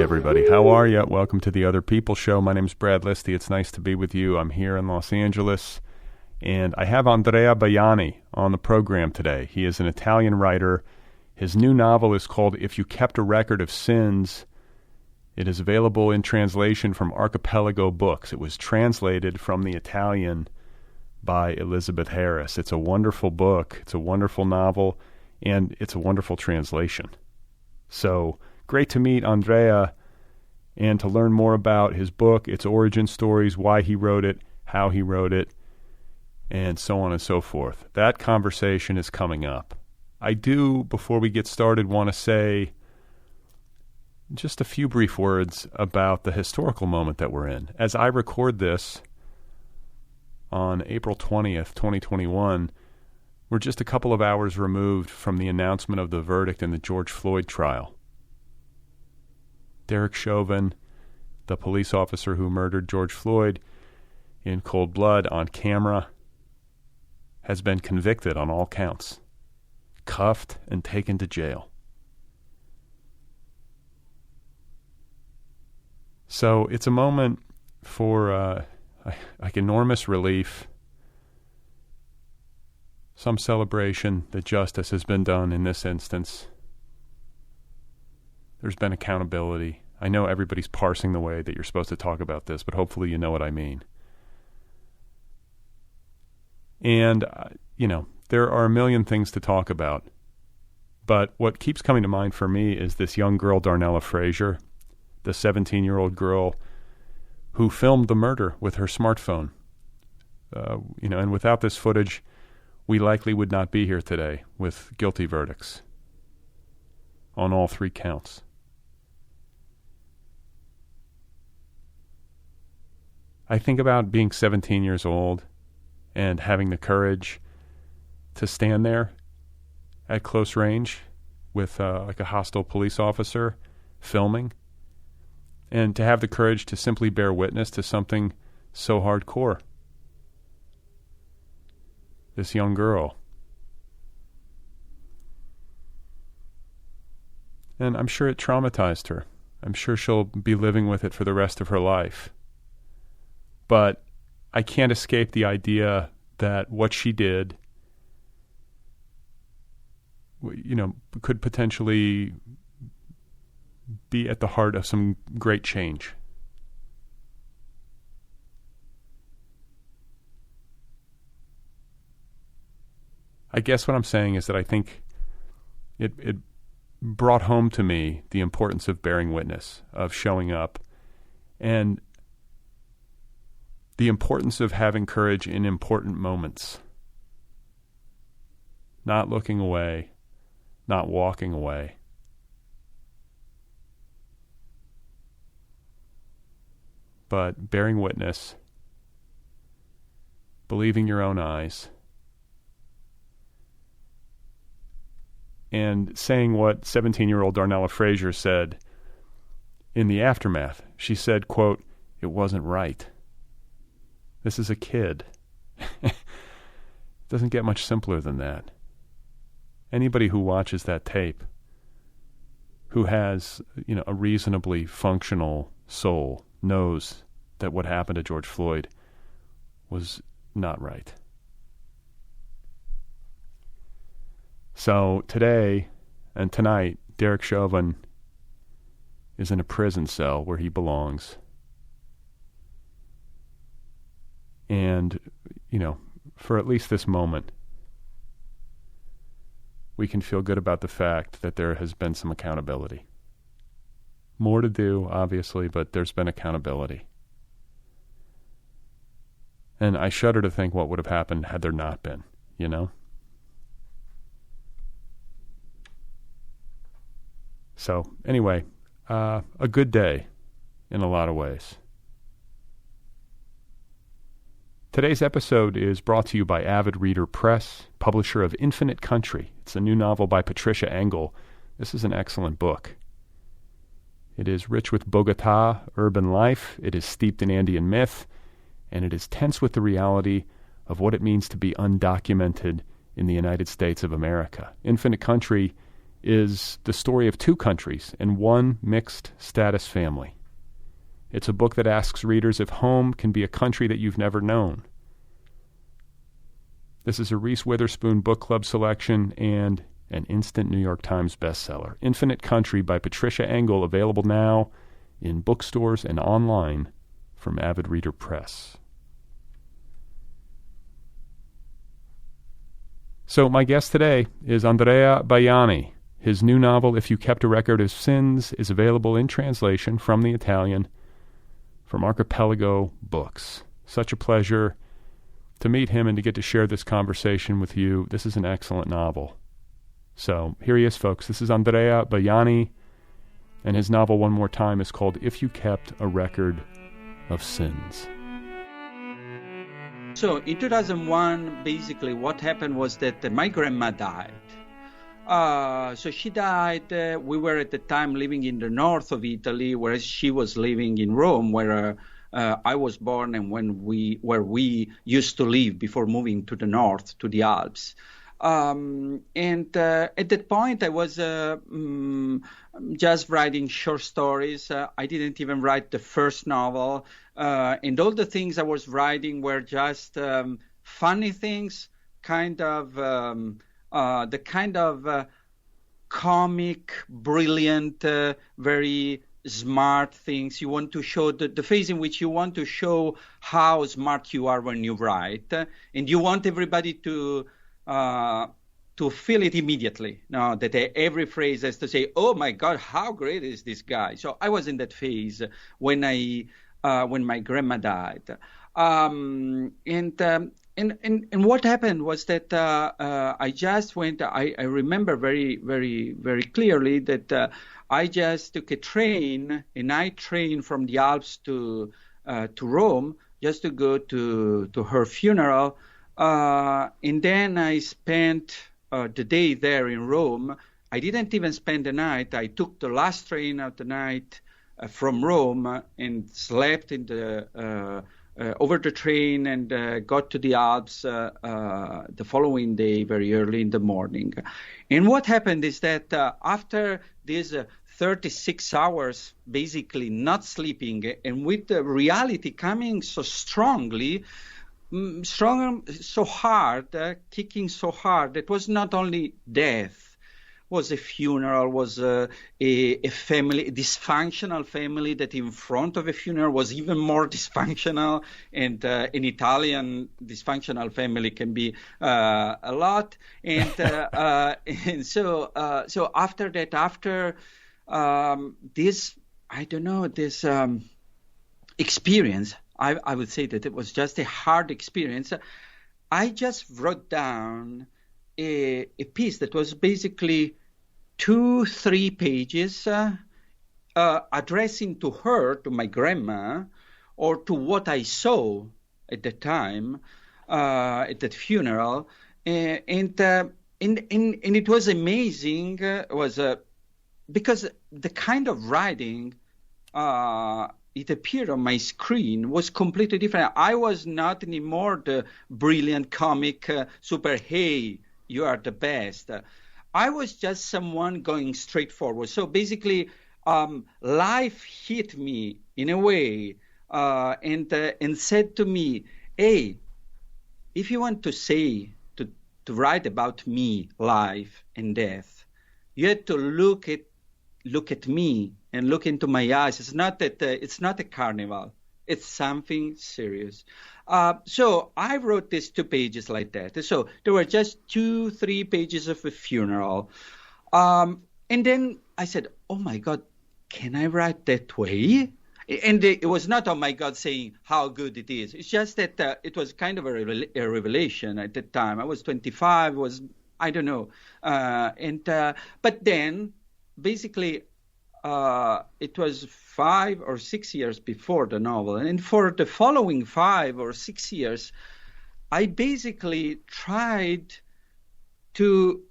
everybody. How are you? Welcome to the Otherppl Show. My name is Brad Listi. It's nice to be with you. I'm here in Los Angeles, and I have Andrea Bajani on the program today. He is an Italian writer. His new novel is called If You Kept a Record of Sins. It is available in translation from Archipelago Books. It was translated from the Italian by Elizabeth Harris. It's a wonderful book. It's a wonderful novel, and it's a wonderful translation. So great to meet Andrea and to learn more about his book, its origin stories, why he wrote it, how he wrote it, and so on and so forth. That conversation is coming up. I do, before we get started, want to say just a few brief words about the historical moment that we're in. As I record this on April 20th, 2021, we're just a couple of hours removed from the announcement of the verdict in the George Floyd trial. Derek Chauvin, the police officer who murdered George Floyd in cold blood on camera, has been convicted on all counts, cuffed and taken to jail. So it's a moment for like enormous relief, some celebration that justice has been done in this instance. There's been accountability. I know everybody's parsing the way that you're supposed to talk about this, but hopefully you know what I mean. And, there are a million things to talk about. But what keeps coming to mind for me is this young girl, Darnella Frazier, the 17-year-old girl who filmed the murder with her smartphone. And without this footage, we likely would not be here today with guilty verdicts on all three counts. I think about being 17 years old and having the courage to stand there at close range with like a hostile police officer filming, and to have the courage to simply bear witness to something so hardcore. This young girl. And I'm sure it traumatized her. I'm sure she'll be living with it for the rest of her life. But I can't escape the idea that what she did, could potentially be at the heart of some great change. I guess what I'm saying is that I think it brought home to me the importance of bearing witness, of showing up, and the importance of having courage in important moments. Not looking away, not walking away. But bearing witness, believing your own eyes, and saying what 17-year-old Darnella Frazier said in the aftermath. She said, quote, "It wasn't right. This is a kid." It doesn't get much simpler than that. Anybody who watches that tape, who has, a reasonably functional soul, knows that what happened to George Floyd was not right. So today and tonight, Derek Chauvin is in a prison cell where he belongs. And, for at least this moment, we can feel good about the fact that there has been some accountability. More to do, obviously, but there's been accountability. And I shudder to think what would have happened had there not been, So, anyway, a good day in a lot of ways. Today's episode is brought to you by Avid Reader Press, publisher of Infinite Country. It's a new novel by Patricia Engel. This is an excellent book. It is rich with Bogota urban life, it is steeped in Andean myth, and it is tense with the reality of what it means to be undocumented in the United States of America. Infinite Country is the story of two countries and one mixed status family. It's a book that asks readers if home can be a country that you've never known. This is a Reese Witherspoon book club selection and an instant New York Times bestseller. Infinite Country by Patricia Engel, available now in bookstores and online from Avid Reader Press. So my guest today is Andrea Bajani. His new novel, If You Kept a Record of Sins, is available in translation from the Italian from Archipelago Books. Such a pleasure to meet him and to get to share this conversation with you. This is an excellent novel. So here he is, folks. This is Andrea Bajani, and his novel, one more time, is called If You Kept a Record of Sins. So in 2001, basically what happened was that my grandma died. So she died. We were at the time living in the north of Italy, whereas she was living in Rome, where I was born and where we used to live before moving to the north, to the Alps. And at that point, I was just writing short stories. I didn't even write the first novel. And all the things I was writing were just funny things, kind of the kind of comic, brilliant, very smart things. You want to show the phase in which you want to show how smart you are when you write. And you want everybody to feel it immediately. Now that every phrase has to say, "Oh my God, how great is this guy?" So I was in that phase when my grandma died, and what happened was that I just went. I remember very, very, very clearly that I just took a train, a night train from the Alps to Rome, just to go to her funeral. And then I spent the day there in Rome. I didn't even spend the night. I took the last train of the night from Rome and slept in the over the train and got to the Alps the following day very early in the morning. And what happened is that after these 36 hours basically not sleeping, and with the reality coming so strongly, so hard, kicking so hard, it was not only death, was a funeral, was a family, a dysfunctional family that in front of a funeral was even more dysfunctional, and an Italian dysfunctional family can be a lot. And and so after that, after this, I don't know, this experience, I would say that it was just a hard experience. I just wrote down a piece that was basically 2-3 pages addressing to her, to my grandma, or to what I saw at the time at that funeral. And it was amazing, because the kind of writing it appeared on my screen was completely different. I was not anymore the brilliant comic super, hey, you are the best. I was just someone going straight forward. So basically, life hit me in a way and said to me, hey, if you want to say, to write about me, life and death, you have to look at me and look into my eyes. It's not that it's not a carnival. It's something serious. So I wrote these 2 pages like that. So there were just 2-3 pages of a funeral. And then I said, oh my God, can I write that way? And it was not, oh my God, saying how good it is. It's just that it was kind of a revelation at that time. I was 25, I don't know. But then basically, it was 5 or 6 years before the novel. And for the following 5 or 6 years, I basically tried to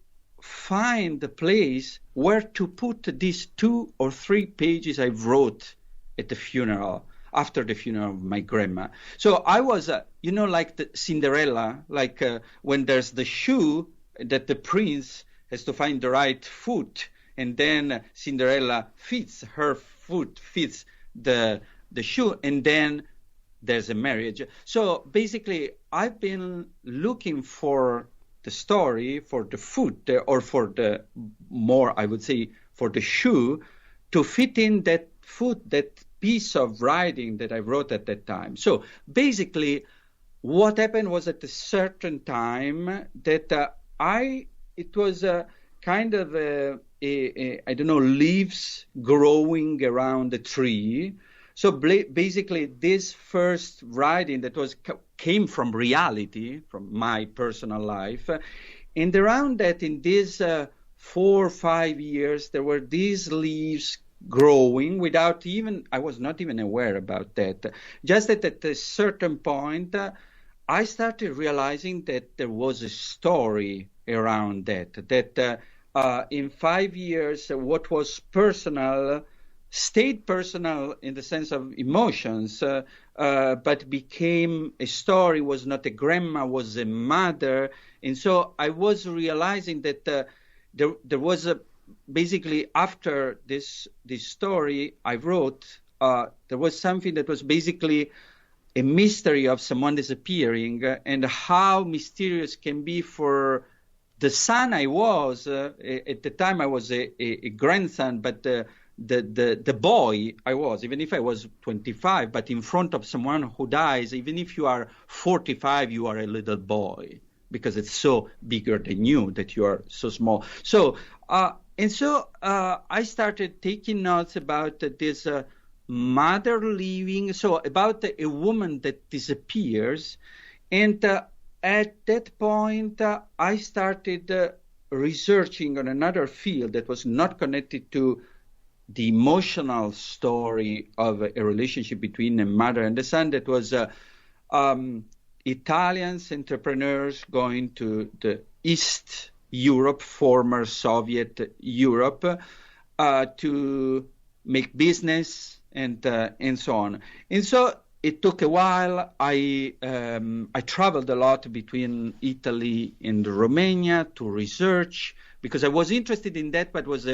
find the place where to put these 2 or 3 pages I wrote at the funeral, after the funeral of my grandma. So I was, like the Cinderella, like when there's the shoe that the prince has to find the right foot, and then Cinderella fits her foot, fits the shoe, and then there's a marriage. So basically, I've been looking for the story, for the foot, or for the more, I would say, for the shoe, to fit in that foot, that piece of writing that I wrote at that time. So basically, what happened was at a certain time that it was a kind of I don't know, leaves growing around the tree. So basically, this first writing that came from reality, from my personal life, and around that, in these 4 or 5 years, there were these leaves growing without even, I was not even aware about that. Just that at a certain point, I started realizing that there was a story around that in 5 years, what was personal stayed personal in the sense of emotions, but became a story, was not a grandma, was a mother. And so I was realizing that there was basically after this story I wrote, there was something that was basically a mystery of someone disappearing, and how mysterious can be for the son I was. At the time I was a grandson, but the boy I was, even if I was 25, but in front of someone who dies, even if you are 45, you are a little boy, because it's so bigger than you, that you are so small. So, I started taking notes about this mother leaving, so about a woman that disappears. And at that point, I started researching on another field that was not connected to the emotional story of a relationship between a mother and a son. That was Italians entrepreneurs going to the East Europe, former Soviet Europe, to make business and so on. And so it took a while. I traveled a lot between Italy and Romania to research, because I was interested in that, but was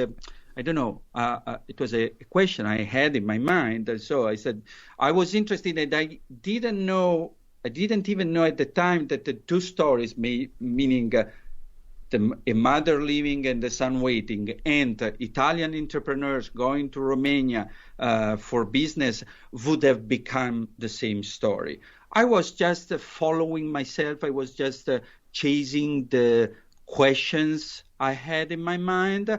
it was a question I had in my mind. And so I said, I was interested, and I didn't even know at the time that the two stories, meaning a mother leaving and the son waiting, and Italian entrepreneurs going to Romania for business, would have become the same story. I was just following myself. I was just chasing the questions I had in my mind.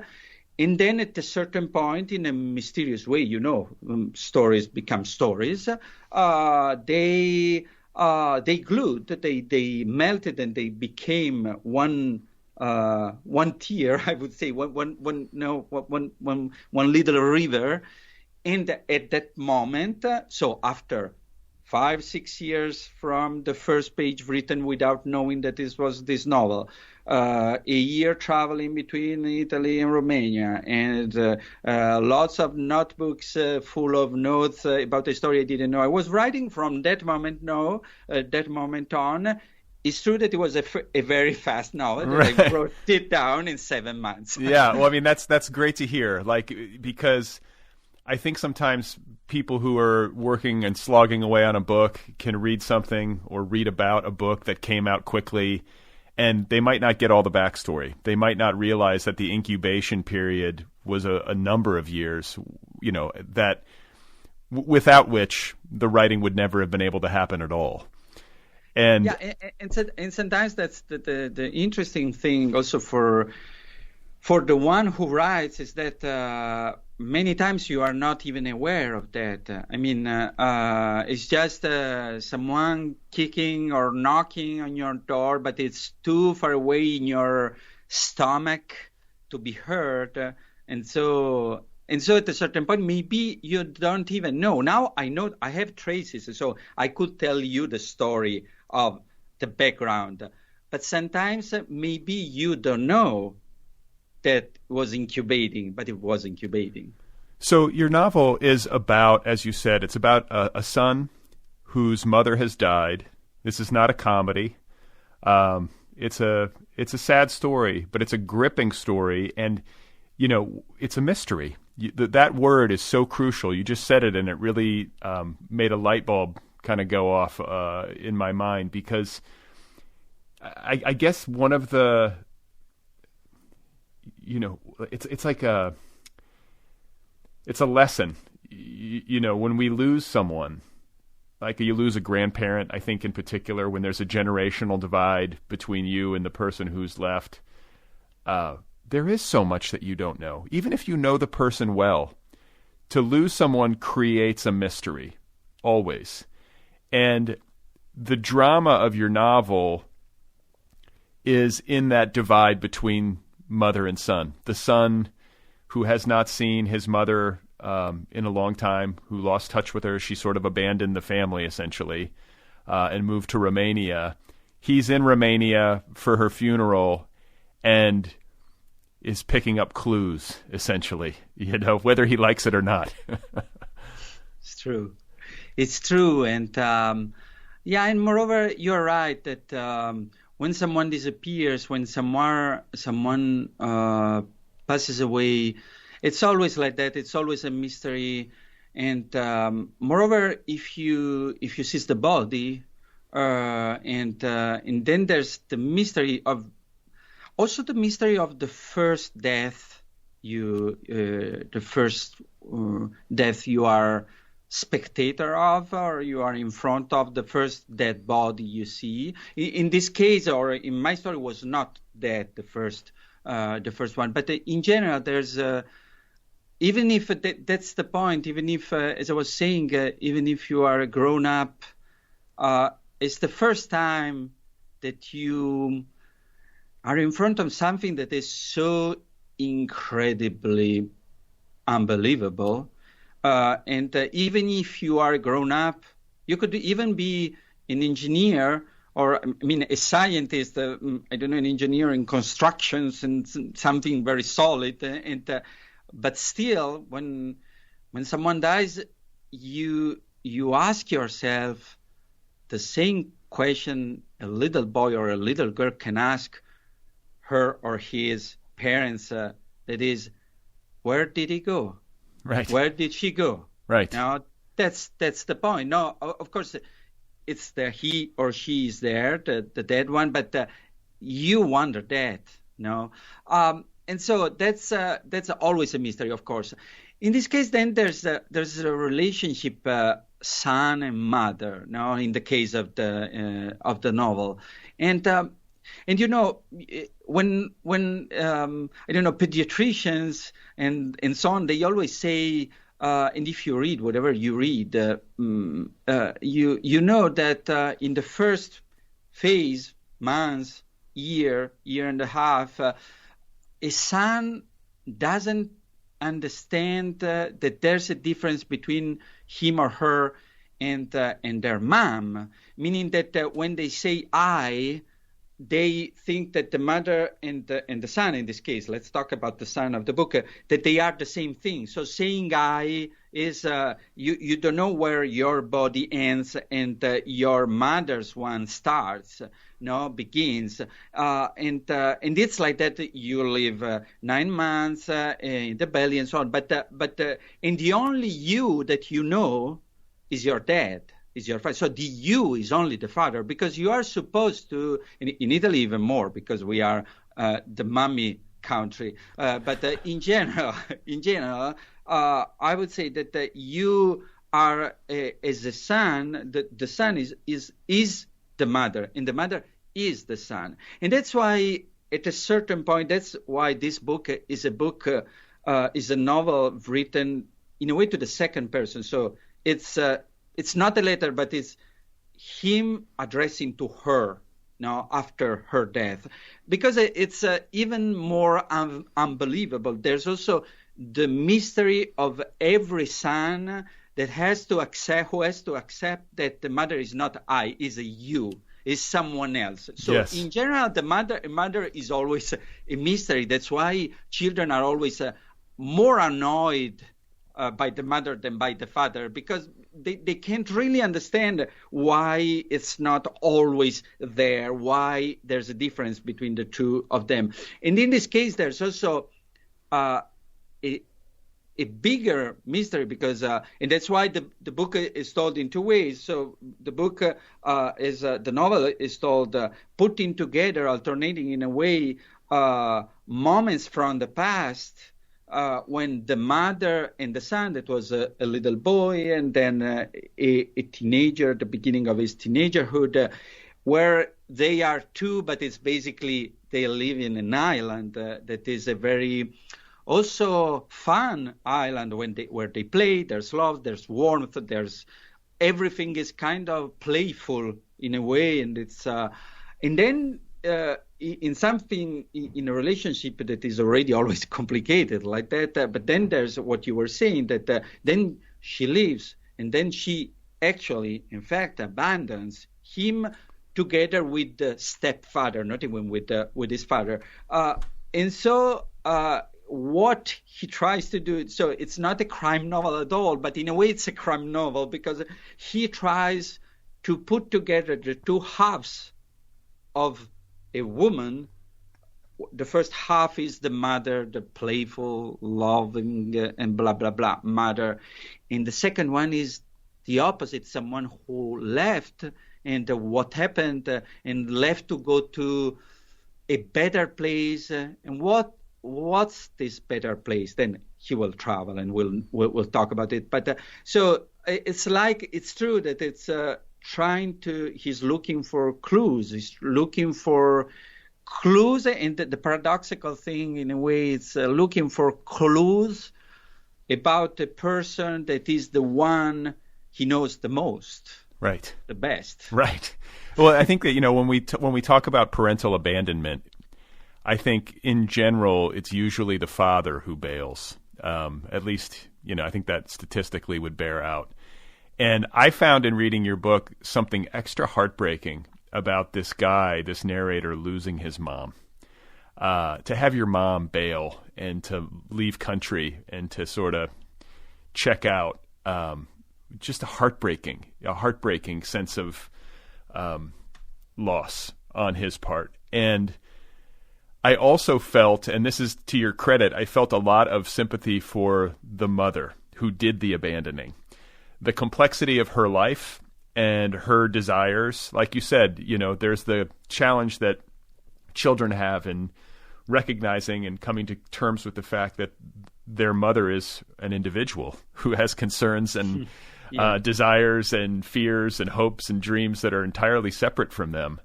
And then at a certain point, in a mysterious way, stories become stories. They glued, they melted, and they became one tier, I would say, one little river. And at that moment, so after 5-6 years from the first page written without knowing that this was this novel, a year traveling between Italy and Romania, and lots of notebooks full of notes about a story I didn't know. I was writing from that moment on. It's true that it was a very fast novel. Right. I wrote it down in 7 months. Yeah, well, I mean, that's great to hear. Because I think sometimes people who are working and slogging away on a book can read something or read about a book that came out quickly, and they might not get all the backstory. They might not realize that the incubation period was a number of years, that without which the writing would never have been able to happen at all. And sometimes that's the interesting thing also for the one who writes, is that many times you are not even aware of that. I mean, it's just someone kicking or knocking on your door, but it's too far away in your stomach to be heard. And so at a certain point, maybe you don't even know. Now I know I have traces, so I could tell you the story of the background. But sometimes maybe you don't know that was incubating, but it was incubating. So your novel is about, as you said, it's about a son whose mother has died. This is not a comedy. it's a sad story, but it's a gripping story, and it's a mystery. That word is so crucial. You just said it, and it really made a light bulb kind of go off in my mind, because I guess one of the, it's like it's a lesson. When we lose someone, like you lose a grandparent, I think in particular, when there's a generational divide between you and the person who's left, there is so much that you don't know. Even if you know the person well, to lose someone creates a mystery, always. And the drama of your novel is in that divide between mother and son. The son who has not seen his mother in a long time, who lost touch with her. She sort of abandoned the family, essentially, and moved to Romania. He's in Romania for her funeral and is picking up clues, essentially, whether he likes it or not. It's true. It's true. And and moreover, you're right that when someone disappears, when someone passes away, it's always like that. It's always a mystery. And moreover, if you seize the body, and then there's the mystery of the first death. The first death you are spectator of, or you are in front of the first dead body you see. In this case, or in my story, was not dead, the first one. But in general, there's even if that's the point. Even if, as I was saying, even if you are a grown up, it's the first time that you are in front of something that is so incredibly unbelievable. And even if you are grown up, you could even be an engineer, or a scientist, an engineer in constructions and something very solid. But still, when someone dies, you ask yourself the same question a little boy or a little girl can ask her or his parents. That is, where did he go? Right. Where did she go? Right. Now, that's the point. No, of course, it's the he or she is there, the dead one, but you wonder that, no? And so that's always a mystery, of course. In this case, then there's a relationship, son and mother, no? In the case of the novel, and when pediatricians and so on, they always say, and if you read whatever you read, you know that in the first phase, months, year and a half, a son doesn't understand that there's a difference between him or her and their mom, meaning that when they say I, they think that the mother and the son, in this case, let's talk about the son of the book, that they are the same thing. So saying I is you don't know where your body ends and your mother's one starts, begins, and it's like that. You live 9 months in the belly and so on, but and the only you that you know is your dad. Is your father. So the you is only the father, because you are supposed to, in Italy even more, because we are the mommy country. But in general, I would say that you are as a son. The son is the mother, and the mother is the son. And that's why at a certain point, that's why this book is a novel written in a way to the second person. So it's not a letter, but it's him addressing to her now after her death, because it's even more unbelievable. There's also the mystery of every son that has to accept that the mother is not I, is a you, is someone else. So yes. In general, the mother is always a mystery. That's why children are always more annoyed by the mother than by the father, because they can't really understand why it's not always there, why there's a difference between the two of them. And in this case, there's also a bigger mystery, because and that's why the book is told in two ways. So the book is the novel is told putting together, alternating in a way, moments from the past when the mother and the son, that was a little boy and then a teenager, the beginning of his teenagerhood, where they are two, but it's basically they live in an island that is a very also fun island where they play. There's love, there's warmth, there's everything is kind of playful in a way, and it's and then in something in a relationship that is already always complicated like that. But then there's what you were saying, that then she leaves, and then she actually, in fact, abandons him together with the stepfather, not even with his father, and so. What he tries to do, so it's not a crime novel at all, but in a way it's a crime novel, because he tries to put together the two halves of a woman. The first half is the mother, the playful, loving, and blah, blah, blah mother. And the second one is the opposite, someone who left and what happened and left to go to a better place. And what's this better place? Then he will travel, and we'll talk about it. But so it's like, it's true that it's he's looking for clues. He's looking for clues, and the paradoxical thing in a way, it's looking for clues about a person that is the one he knows the most. Right. The best. Right. Well, I think that, when we talk about parental abandonment, I think in general, it's usually the father who bails. At least, I think that statistically would bear out. And I found in reading your book something extra heartbreaking about this guy, this narrator, losing his mom. To have your mom bail and to leave country and to sort of check out, just a heartbreaking sense of loss on his part. And I also felt, and this is to your credit, I felt a lot of sympathy for the mother who did the abandoning. The complexity of her life and her desires, like you said, there's the challenge that children have in recognizing and coming to terms with the fact that their mother is an individual who has concerns and desires and fears and hopes and dreams that are entirely separate from them.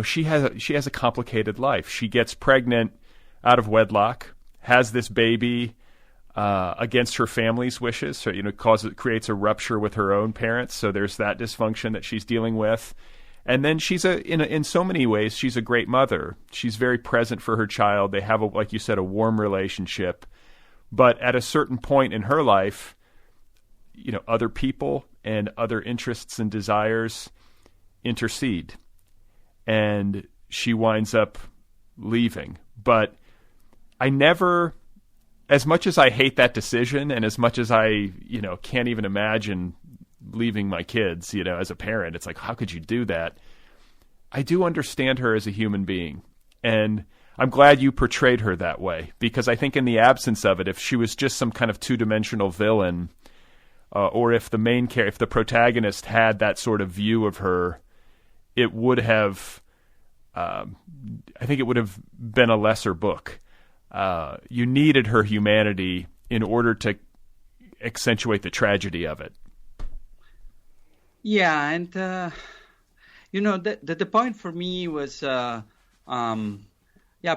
She has a complicated life. She gets pregnant out of wedlock, has this baby against her family's wishes. So, creates a rupture with her own parents. So there's that dysfunction that she's dealing with. And then she's in so many ways, she's a great mother. She's very present for her child. They have, like you said, a warm relationship. But at a certain point in her life, other people and other interests and desires intercede. And she winds up leaving. But I never, as much as I hate that decision, and as much as I, can't even imagine leaving my kids, as a parent, it's like, how could you do that? I do understand her as a human being. And I'm glad you portrayed her that way, because I think in the absence of it, if she was just some kind of two-dimensional villain, or if the protagonist had that sort of view of her, it would have, I think it would have been a lesser book. You needed her humanity in order to accentuate the tragedy of it. Yeah, and the point for me was,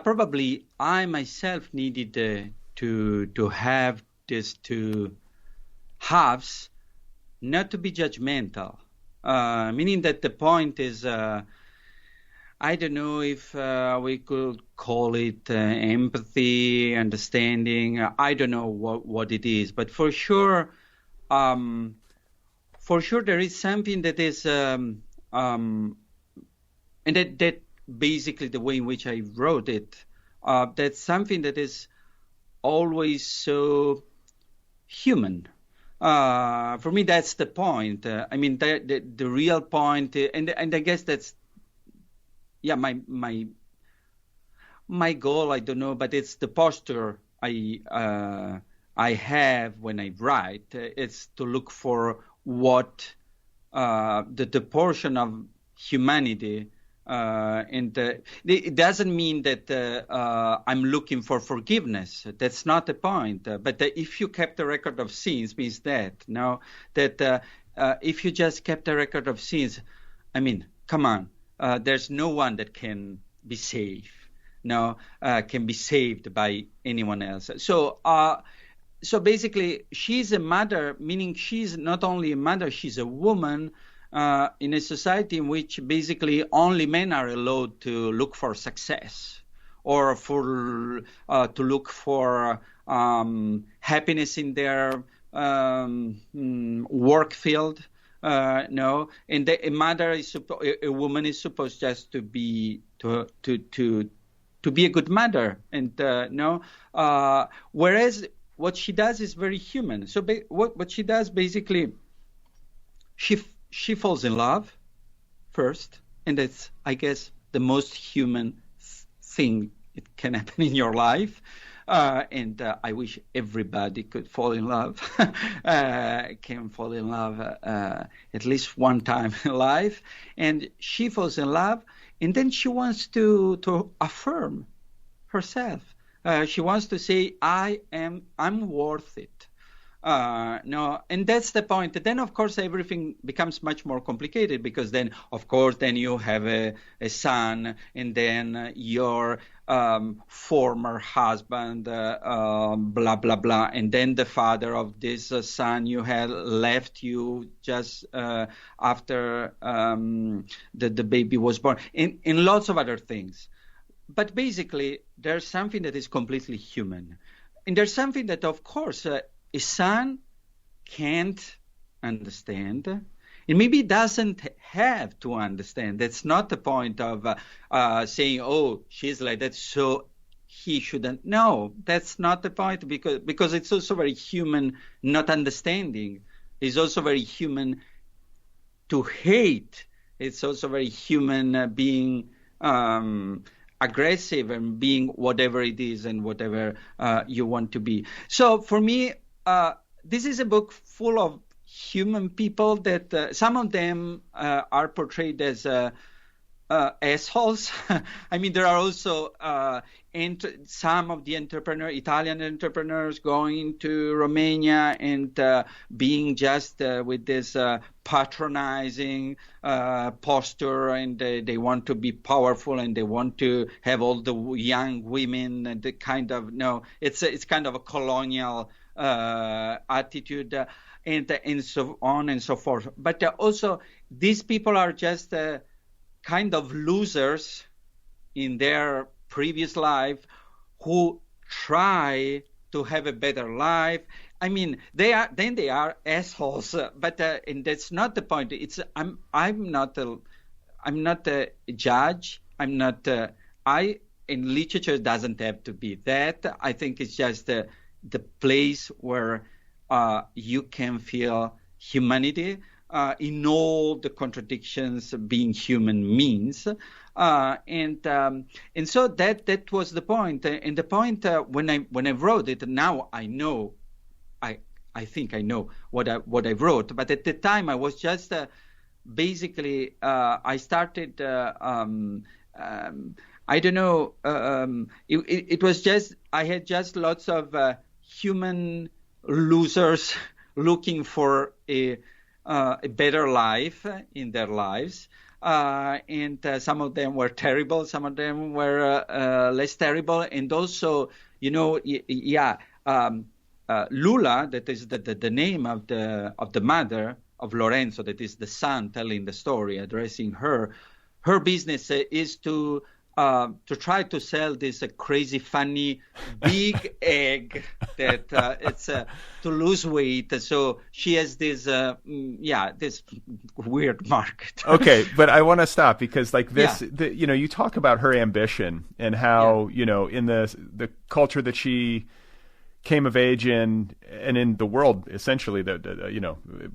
probably I myself needed to have these two halves, not to be judgmental. Meaning that the point is, I don't know if we could call it empathy, understanding. I don't know what it is, but for sure there is something that is, and that basically the way in which I wrote it, that's something that is always so human. For me, that's the point. I mean, the real point, and I guess that's my goal. I don't know, but it's the posture I have when I write. It's to look for what the portion of humanity. And it doesn't mean that I'm looking for forgiveness. That's not the point. But if you kept a record of sins, means that if you just kept a record of sins, I mean, come on, there's no one that can be saved. Can be saved by anyone else. So basically, she's a mother, meaning she's not only a mother, she's a woman. In a society in which basically only men are allowed to look for success or to look for happiness in their work field. And a woman is supposed just to be a good mother, and whereas what she does is very human. So what she does basically, she falls in love first, and that's, I guess, the most human thing it can happen in your life. And I wish everybody could fall in love, can fall in love at least one time in life. And she falls in love, and then she wants to affirm herself. She wants to say, I'm worth it. And that's the point. Then, of course, everything becomes much more complicated, because then, of course, then you have a son, and then your former husband, blah, blah, blah. And then the father of this son you had left you just after the baby was born, and lots of other things. But basically, there's something that is completely human. And there's something that, of course, a son can't understand, and maybe doesn't have to understand. That's not the point of saying, oh, she's like that, so he shouldn't. No, that's not the point, because it's also very human not understanding. It's also very human to hate. It's also very human being aggressive and being whatever it is and whatever you want to be. So for me, this is a book full of human people that some of them are portrayed as assholes. I mean, there are also some of the Italian entrepreneurs going to Romania and being just with this patronizing posture, and they want to be powerful, and they want to have all the young women, and the kind of, it's kind of a colonial attitude, and so on and so forth. But also, these people are just kind of losers in their previous life who try to have a better life. I mean, they are assholes, but and that's not the point. I'm not a judge. I'm not. In literature doesn't have to be that. I think it's just the place where you can feel humanity in all the contradictions being human means, and so that was the point. And the point when I wrote it, now I know, I think I know what I wrote. But at the time, I was just basically I started. I don't know. It was just I had just lots of human losers looking for a better life in their lives, and some of them were terrible, some of them were less terrible, and also, Lula, that is the name of the mother of Lorenzo, that is the son telling the story, addressing her. Her business is to try to sell this crazy, funny, big egg that it's to lose weight. So she has this, this weird market. Okay, but I want to stop because, like this, you talk about her ambition and how in the culture that she came of age in, and in the world essentially that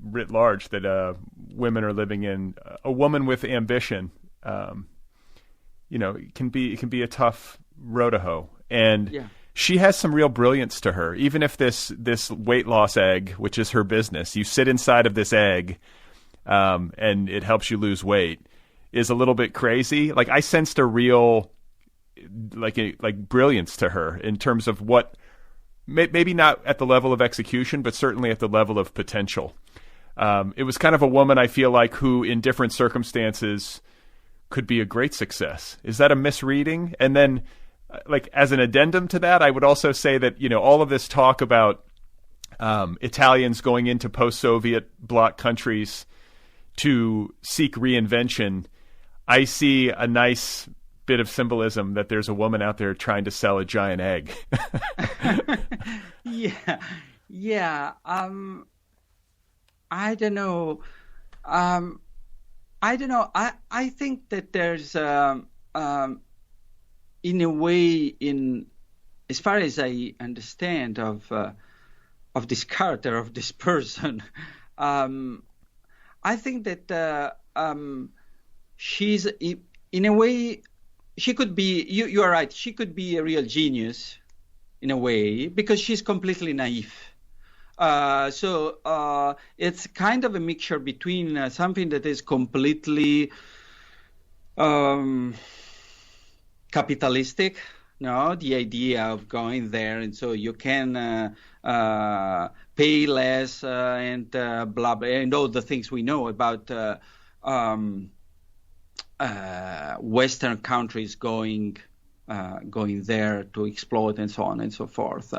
writ large, that women are living in. A woman with ambition, it can be a tough row to hoe, and she has some real brilliance to her. Even if this weight loss egg, which is her business, you sit inside of this egg, and it helps you lose weight, is a little bit crazy. Like, I sensed a real like brilliance to her in terms of what. Maybe not at the level of execution, but certainly at the level of potential. It was kind of a woman, I feel like, who in different circumstances could be a great success. Is that a misreading? And then, like, as an addendum to that, I would also say that, all of this talk about Italians going into post-Soviet bloc countries to seek reinvention, I see a nice bit of symbolism that there's a woman out there trying to sell a giant egg. Yeah. I don't know. I think that there's, in a way, as far as I understand of this character, of this person, I think that she's, in a way, she could be, you are right, she could be a real genius in a way, because she's completely naive. So it's kind of a mixture between something that is completely capitalistic, the idea of going there, and so you can pay less and blah, blah, and all the things we know about Western countries going there to exploit and so on and so forth.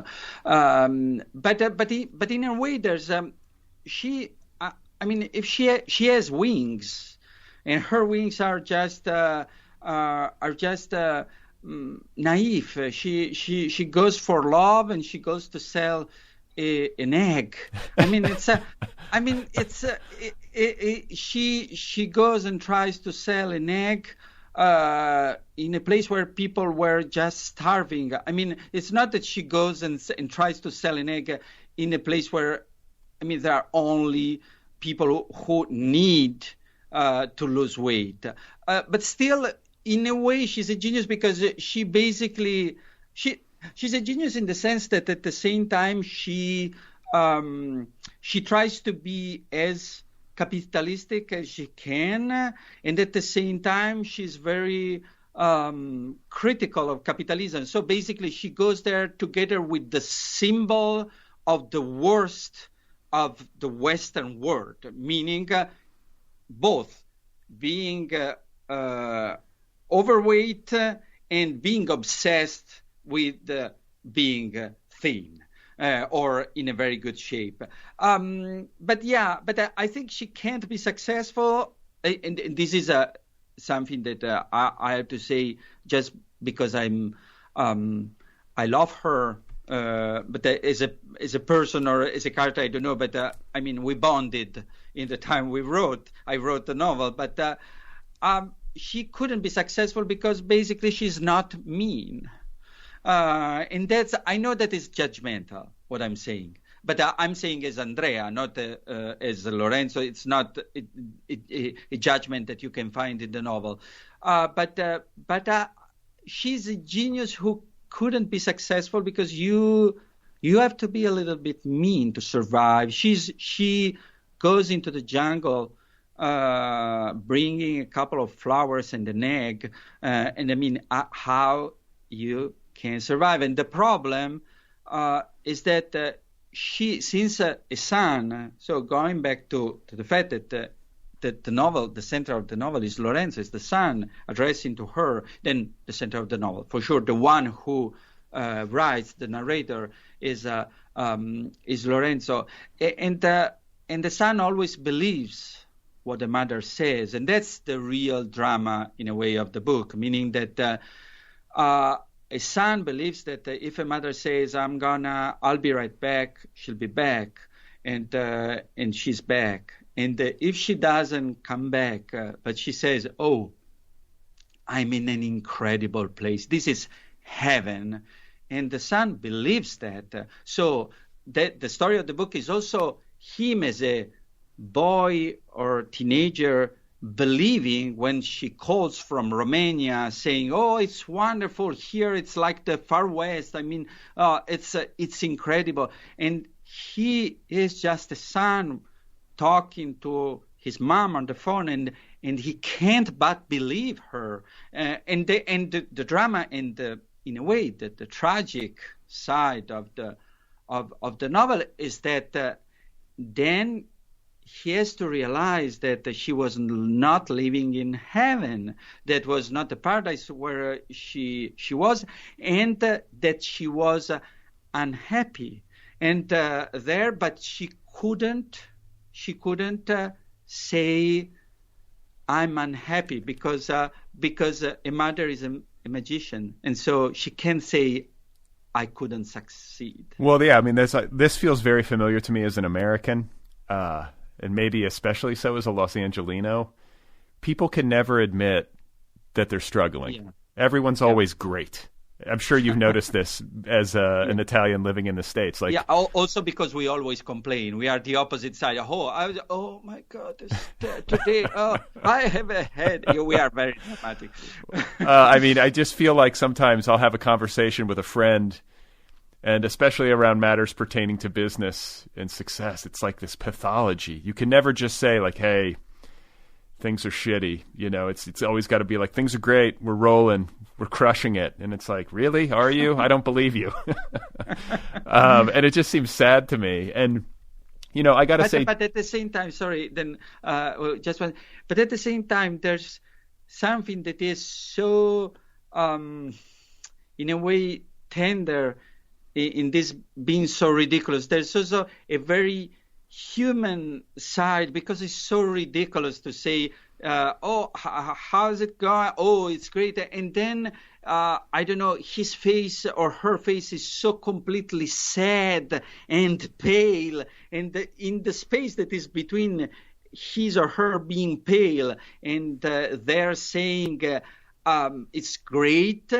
But in a way, there's if she has wings, and her wings are just naive. She goes for love, and she goes to sell an egg. She goes and tries to sell an egg in a place where people were just starving. It's not that she goes and tries to sell an egg in a place where, there are only people who need to lose weight. But still, in a way, she's a genius, because she basically, she's a genius in the sense that at the same time she tries to be as capitalistic as she can, and at the same time she's very critical of capitalism. So basically she goes there together with the symbol of the worst of the Western world, meaning both being overweight and being obsessed with being thin. Or in a very good shape. But I think she can't be successful. And this is something that I have to say, just because I love her, but as a person or as a character, I don't know. But we bonded in the time I wrote the novel. But she couldn't be successful because basically she's not mean. And I know that is judgmental, what I'm saying, but I'm saying as Andrea, not as Lorenzo. It's not a judgment that you can find in the novel. But she's a genius who couldn't be successful because you have to be a little bit mean to survive. She goes into the jungle, bringing a couple of flowers and an egg, and how you can survive. And the problem is that since a son, so going back to the fact that the novel, the center of the novel is Lorenzo, is the son addressing to her, then the center of the novel, for sure, the one who writes, the narrator, is Lorenzo. And the son always believes what the mother says, and that's the real drama, in a way, of the book, meaning that a son believes that if a mother says, I'll be right back, she'll be back, and she's back. And if she doesn't come back, but she says, I'm in an incredible place, this is heaven, and the son believes that. So the story of the book is also him as a boy or teenager believing when she calls from Romania saying, "Oh, it's wonderful here. It's like the Far West. I mean, it's incredible." And he is just a son talking to his mom on the phone, and he can't but believe her. And the drama and in a way the tragic side of the novel is that then he has to realize that she was not living in heaven. That was not the paradise where she was, and that she was unhappy. And there, but she couldn't say, "I'm unhappy," because a mother is a magician, and so she can't say, "I couldn't succeed." Well, yeah, I mean, this feels very familiar to me as an American. And maybe especially so as a Los Angelino. People can never admit that they're struggling. Yeah. Everyone's always great. I'm sure you've noticed this as an Italian living in the States. Like, yeah, also because we always complain. We are the opposite side. Oh my God, today, I have a headache. We are very dramatic. I mean, I just feel like sometimes I'll have a conversation with a friend, and especially around matters pertaining to business and success, it's like this pathology. You can never just say like, "Hey, things are shitty." You know, it's always got to be like, "Things are great. We're rolling. We're crushing it." And it's like, "Really? Are you? I don't believe you." And it just seems sad to me. And, you know, I got to say. But at the same time, sorry, then just one. But at the same time, there's something that is so, in a way, tender in this being so ridiculous. There's also a very human side, because it's so ridiculous to say, "Oh, how's it going? Oh, it's great." And then, I don't know, his face or her face is so completely sad and pale. And in the space that is between his or her being pale and they're saying, "It's great,"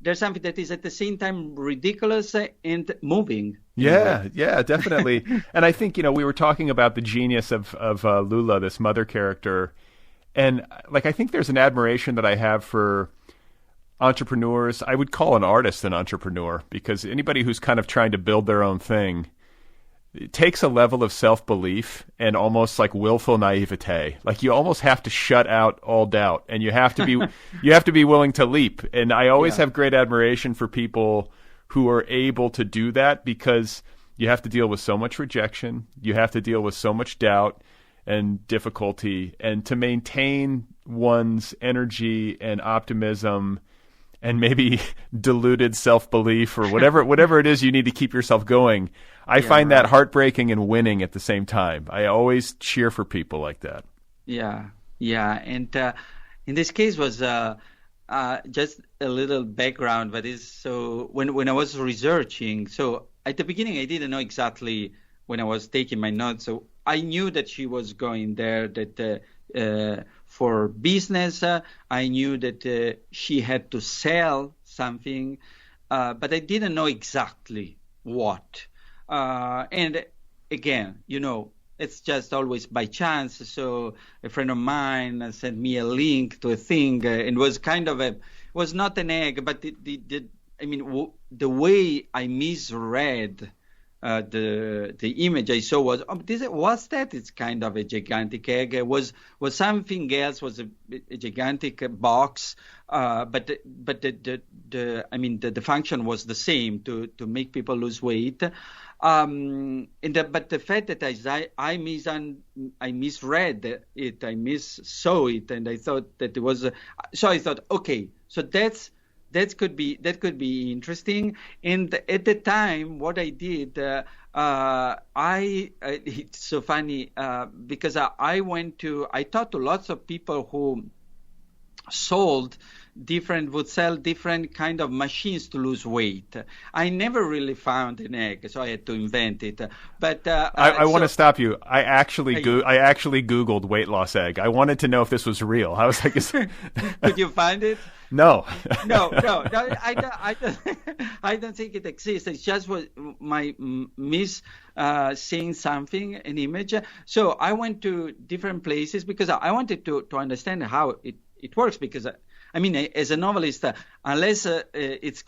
there's something that is at the same time ridiculous and moving. Yeah, definitely. And I think, you know, we were talking about the genius of Lula, this mother character. And like, I think there's an admiration that I have for entrepreneurs. I would call an artist an entrepreneur, because anybody who's kind of trying to build their own thing, it takes a level of self-belief and almost like willful naivete. Like, you almost have to shut out all doubt, and you have to be willing to leap. And I always have great admiration for people who are able to do that, because you have to deal with so much rejection, you have to deal with so much doubt and difficulty, and to maintain one's energy and optimism and maybe diluted self-belief or whatever it is you need to keep yourself going. I find that heartbreaking and winning at the same time. I always cheer for people like that. Yeah. And in this case was just a little background, but it's so when I was researching, so at the beginning I didn't know exactly when I was taking my notes. So I knew that she was going there, that for business. I knew that she had to sell something, but I didn't know exactly what. And again, you know, it's just always by chance. So a friend of mine sent me a link to a thing, and was kind of was not an egg, but the way I misread the image I saw was, was that? It's kind of a gigantic egg. It was something else, was a gigantic box, but the function was the same, to make people lose weight. But the fact that I misread it, I missaw it, and I thought that it was. So I thought, okay, so that could be interesting. And at the time, what I did, it's so funny because I talked to lots of people who sold would sell different kind of machines to lose weight. I never really found an egg, so I had to invent it. But I want to stop you. I actually Googled weight loss egg. I wanted to know if this was real. I was like, could you find it? No. No, I don't think it exists. It's just my seeing something, an image. So I went to different places because I wanted to understand how it works. Because I mean, as a novelist, unless it's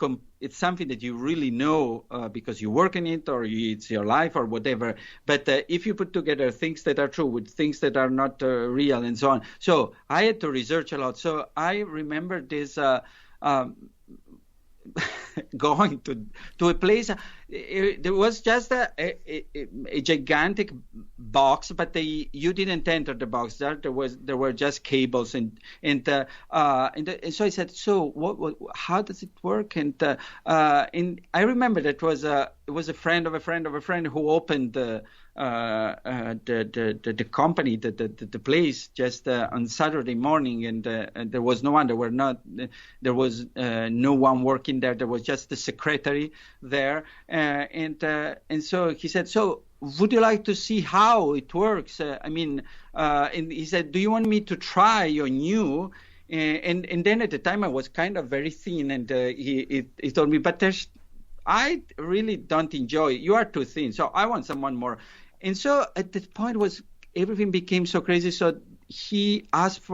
something that you really know because you work in it or it's your life or whatever. But if you put together things that are true with things that are not real and so on. So I had to research a lot. So I remember this going to a place. There was just a gigantic box, but you didn't enter the box. There were just cables and so I said, so how does it work? And I remember that it was a friend of a friend of a friend who opened the company, the place just on Saturday morning, and there was no one. There was no one working there. There was just the secretary there, and so he said, so would you like to see how it works? And he said, do you want me to try on you? And then at the time I was kind of very thin, and he told me, but I really don't enjoy it. You are too thin, so I want someone more. And so at that point everything became so crazy. So he asked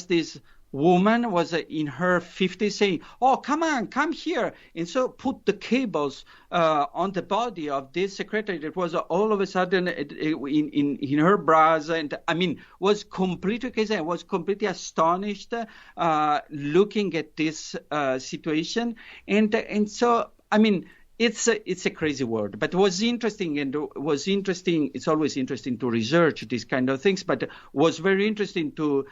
this woman, was in her 50s, saying, oh, come here. And so put the cables on the body of this secretary that was all of a sudden in her bras. And was completely crazy. I was completely astonished looking at this situation. And so, it's a crazy world, but it was interesting, It's always interesting to research these kind of things, but it was very interesting to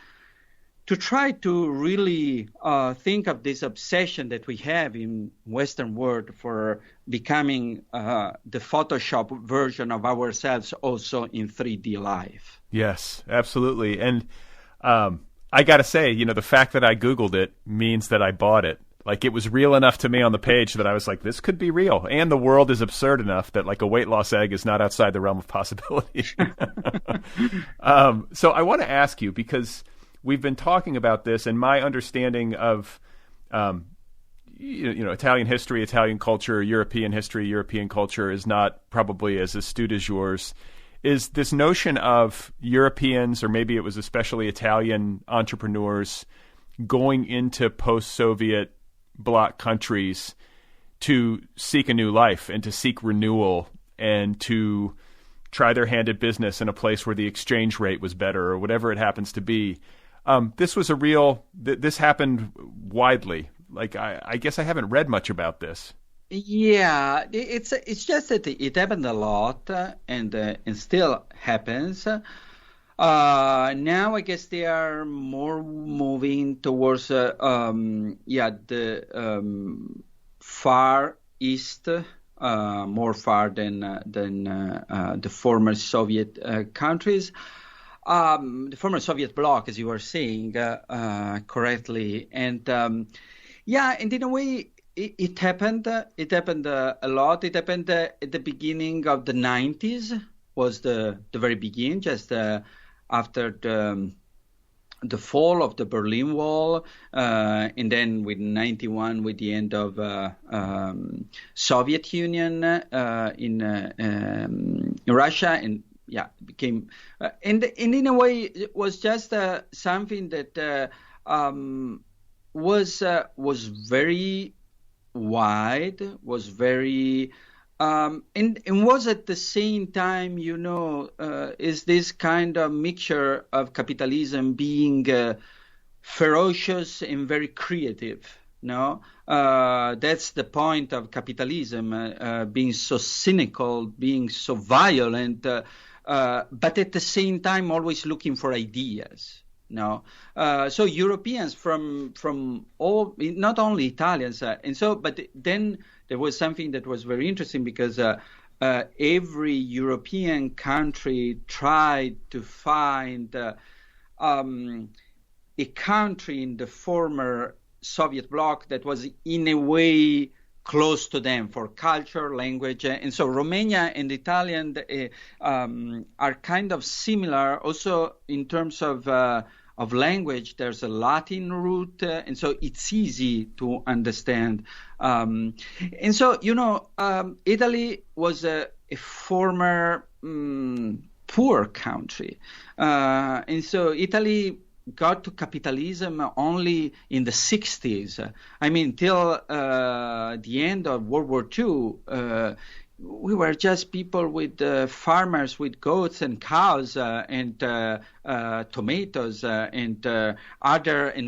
try to really think of this obsession that we have in Western world for becoming the Photoshop version of ourselves also in 3D life. Yes, absolutely. And I got to say, the fact that I Googled it means that I bought it. Like, it was real enough to me on the page that I was like, this could be real. And the world is absurd enough that, like, a weight loss egg is not outside the realm of possibility. So I want to ask you, because we've been talking about this, and my understanding of, Italian history, Italian culture, European history, European culture is not probably as astute as yours, is this notion of Europeans, or maybe it was especially Italian entrepreneurs, going into post-Soviet bloc countries to seek a new life and to seek renewal and to try their hand at business in a place where the exchange rate was better or whatever it happens to be. This happened widely. Like, I guess I haven't read much about this. Yeah, it's just that it happened a lot and still happens. Now I guess they are more moving towards the Far East, more far than the former Soviet countries, the former Soviet bloc, as you were saying correctly, and and in a way it happened. It happened a lot. It happened at the beginning of the 90s. Was the very beginning, just after the fall of the Berlin Wall, and then with 91, with the end of Soviet Union in Russia, and it became and in a way it was just something that was very wide, was very and was at the same time, is this kind of mixture of capitalism being ferocious and very creative. No, that's the point of capitalism, being so cynical, being so violent, but at the same time always looking for ideas. No, so Europeans from all, not only Italians, but then there was something that was very interesting because every European country tried to find a country in the former Soviet bloc that was in a way close to them for culture, language, and so Romania and Italian are kind of similar. Also in terms of language, there's a Latin root, and so it's easy to understand. And so Italy was a former poor country, and so Italy got to capitalism only in the 60s. I mean, till the end of World War II, we were just people with farmers with goats and cows and tomatoes and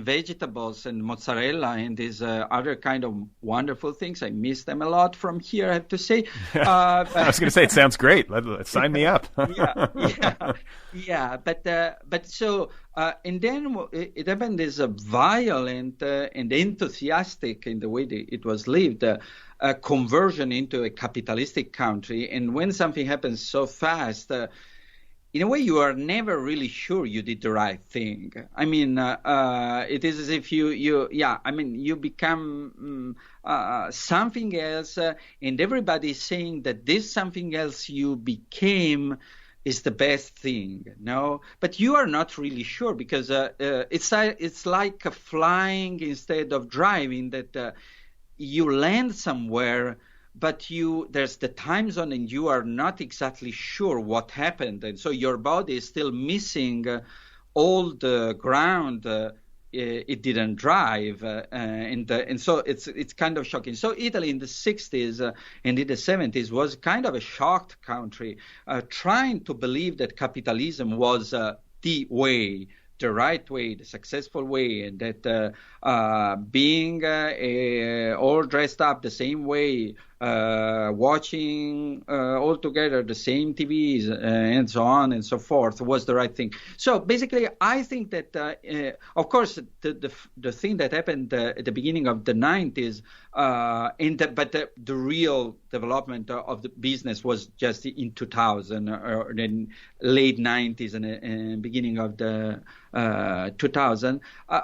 vegetables and mozzarella and these other kind of wonderful things. I miss them a lot from here, I have to say. I was going to say, it sounds great. Sign me up. Yeah. But so and then it happened as a violent and enthusiastic in the way that it was lived. A conversion into a capitalistic country, and when something happens so fast, in a way you are never really sure you did the right thing. I mean, it is as if you become something else, and everybody is saying that this something else you became is the best thing, no? But you are not really sure, because it's like flying instead of driving, that you land somewhere, but there's the time zone and you are not exactly sure what happened. And so your body is still missing all the ground it didn't drive. And so it's kind of shocking. So Italy in the 60s and in the 70s was kind of a shocked country, trying to believe that capitalism was the way, the right way, the successful way, and that being all dressed up the same way, watching all together the same TVs and so on and so forth was the right thing. So basically, I think that, of course, the thing that happened at the beginning of the 90s, but the real development of the business was just in 2000 or in late 90s and beginning of the 2000,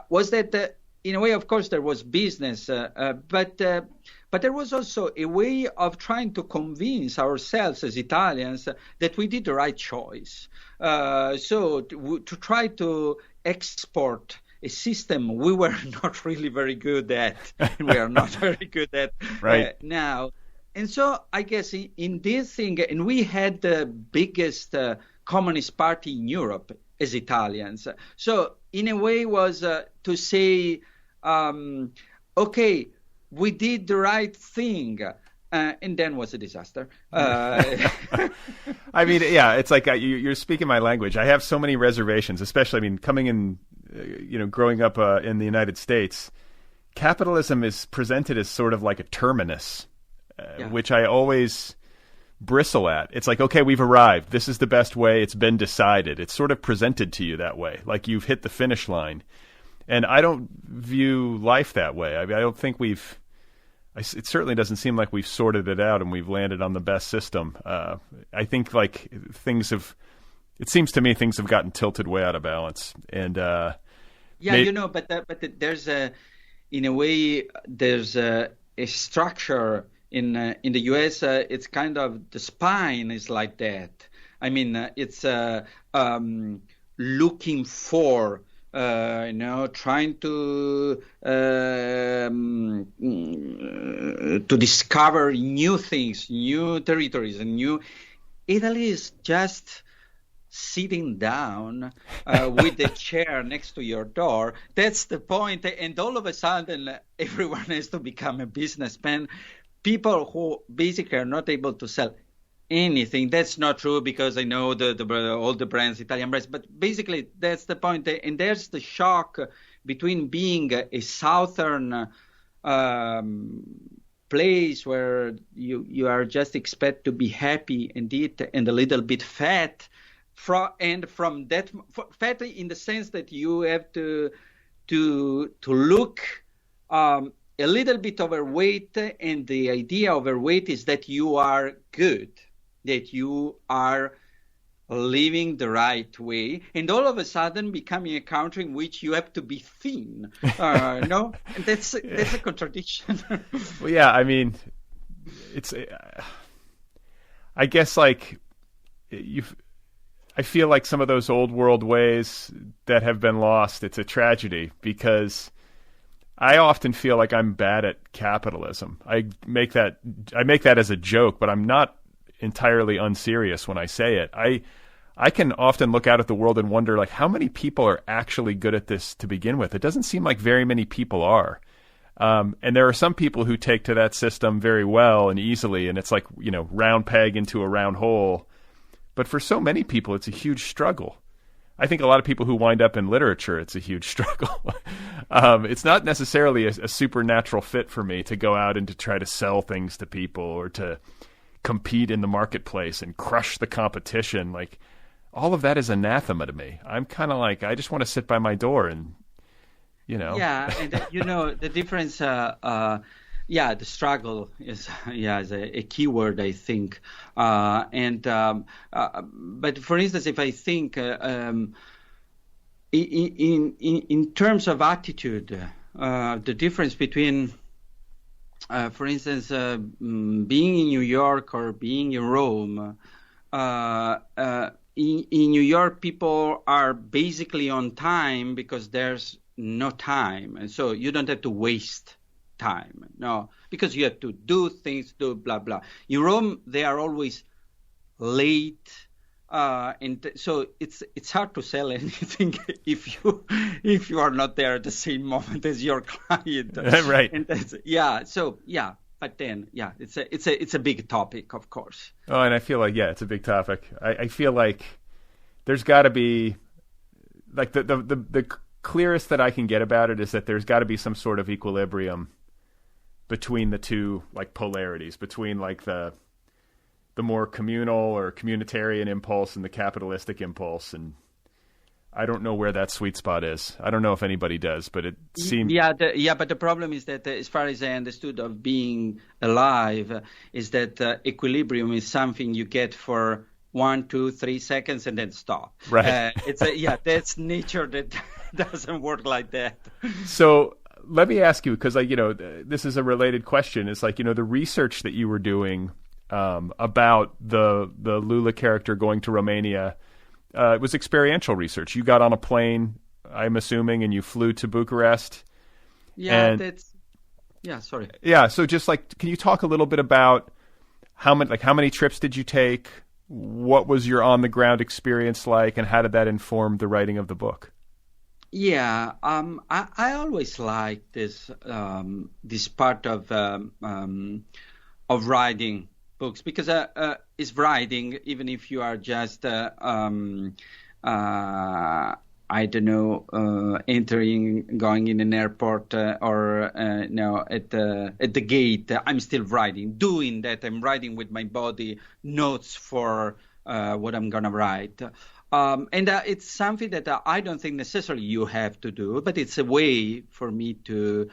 was that in a way, of course, there was business, but there was also a way of trying to convince ourselves as Italians that we did the right choice. So to try to export a system we were not really very good at, we are not very good at now. And so I guess in this thing, and we had the biggest communist party in Europe as Italians. So in a way was to say, okay, we did the right thing, and then was a disaster. I mean, yeah, it's like you're speaking my language. I have so many reservations, especially, I mean, coming in, growing up in the United States, capitalism is presented as sort of like a terminus, which I always bristle at. It's like, okay, we've arrived. This is the best way. It's been decided. It's sort of presented to you that way, like you've hit the finish line. And I don't view life that way. I mean, I don't think it certainly doesn't seem like we've sorted it out and we've landed on the best system. I think like it seems to me things have gotten tilted way out of balance. And but there's in a way there's a structure in the U.S. It's kind of the spine is like that. I mean, it's looking for. Trying to discover new things, new territories, and new. Italy is just sitting down with the chair next to your door. That's the point. And all of a sudden, everyone has to become a businessman. People who basically are not able to sell anything. That's not true, because I know all the brands, Italian brands, but basically that's the point. And there's the shock between being a southern place where you are just expect to be happy and eat and a little bit fat, from that fat in the sense that you have to look a little bit overweight, and the idea of overweight is that you are good, that you are living the right way, and all of a sudden becoming a country in which you have to be thin. No, and that's a contradiction. Well, yeah, I mean, it's. I guess like I feel like some of those old world ways that have been lost. It's a tragedy because I often feel like I'm bad at capitalism. I make that as a joke, but I'm not entirely unserious when I say it. I can often look out at the world and wonder, like, how many people are actually good at this to begin with? It doesn't seem like very many people are. And there are some people who take to that system very well and easily, and it's like, round peg into a round hole. But for so many people, it's a huge struggle. I think a lot of people who wind up in literature, it's a huge struggle. It's not necessarily a supernatural fit for me to go out and to try to sell things to people or to compete in the marketplace and crush the competition. Like, all of that is anathema to me. I'm kind of like, I just want to sit by my door and, Yeah, and the difference, the struggle is a key word, I think. But for instance, if I think in terms of attitude, the difference between, for instance, being in New York or being in Rome, in New York, people are basically on time because there's no time. And so you don't have to waste time, no, because you have to do things, do blah, blah. In Rome, they are always late. And so it's hard to sell anything if you are not there at the same moment as your client. Right. And but then, it's a big topic, of course. Oh, and I feel like, it's a big topic. I feel like there's got to be, like, the clearest that I can get about it is that there's got to be some sort of equilibrium between the two, like, polarities, between, like, the more communal or communitarian impulse and the capitalistic impulse. And I don't know where that sweet spot is. I don't know if anybody does, but it seems... But the problem is that, as far as I understood of being alive, is that equilibrium is something you get for 1, 2, 3 seconds and then stop. Right. That's nature that doesn't work like that. So let me ask you, because this is a related question. It's like, the research that you were doing about the Lula character going to Romania. It was experiential research. You got on a plane, I'm assuming, and you flew to Bucharest. Sorry. Yeah, so just like, can you talk a little bit about how many trips did you take? What was your on the ground experience like, and how did that inform the writing of the book? Yeah, I always liked this part of writing books, because it's writing, even if you are just going in an airport or at the gate. I'm still writing. Doing that, I'm writing with my body notes for what I'm gonna write. And it's something that I don't think necessarily you have to do, but it's a way for me to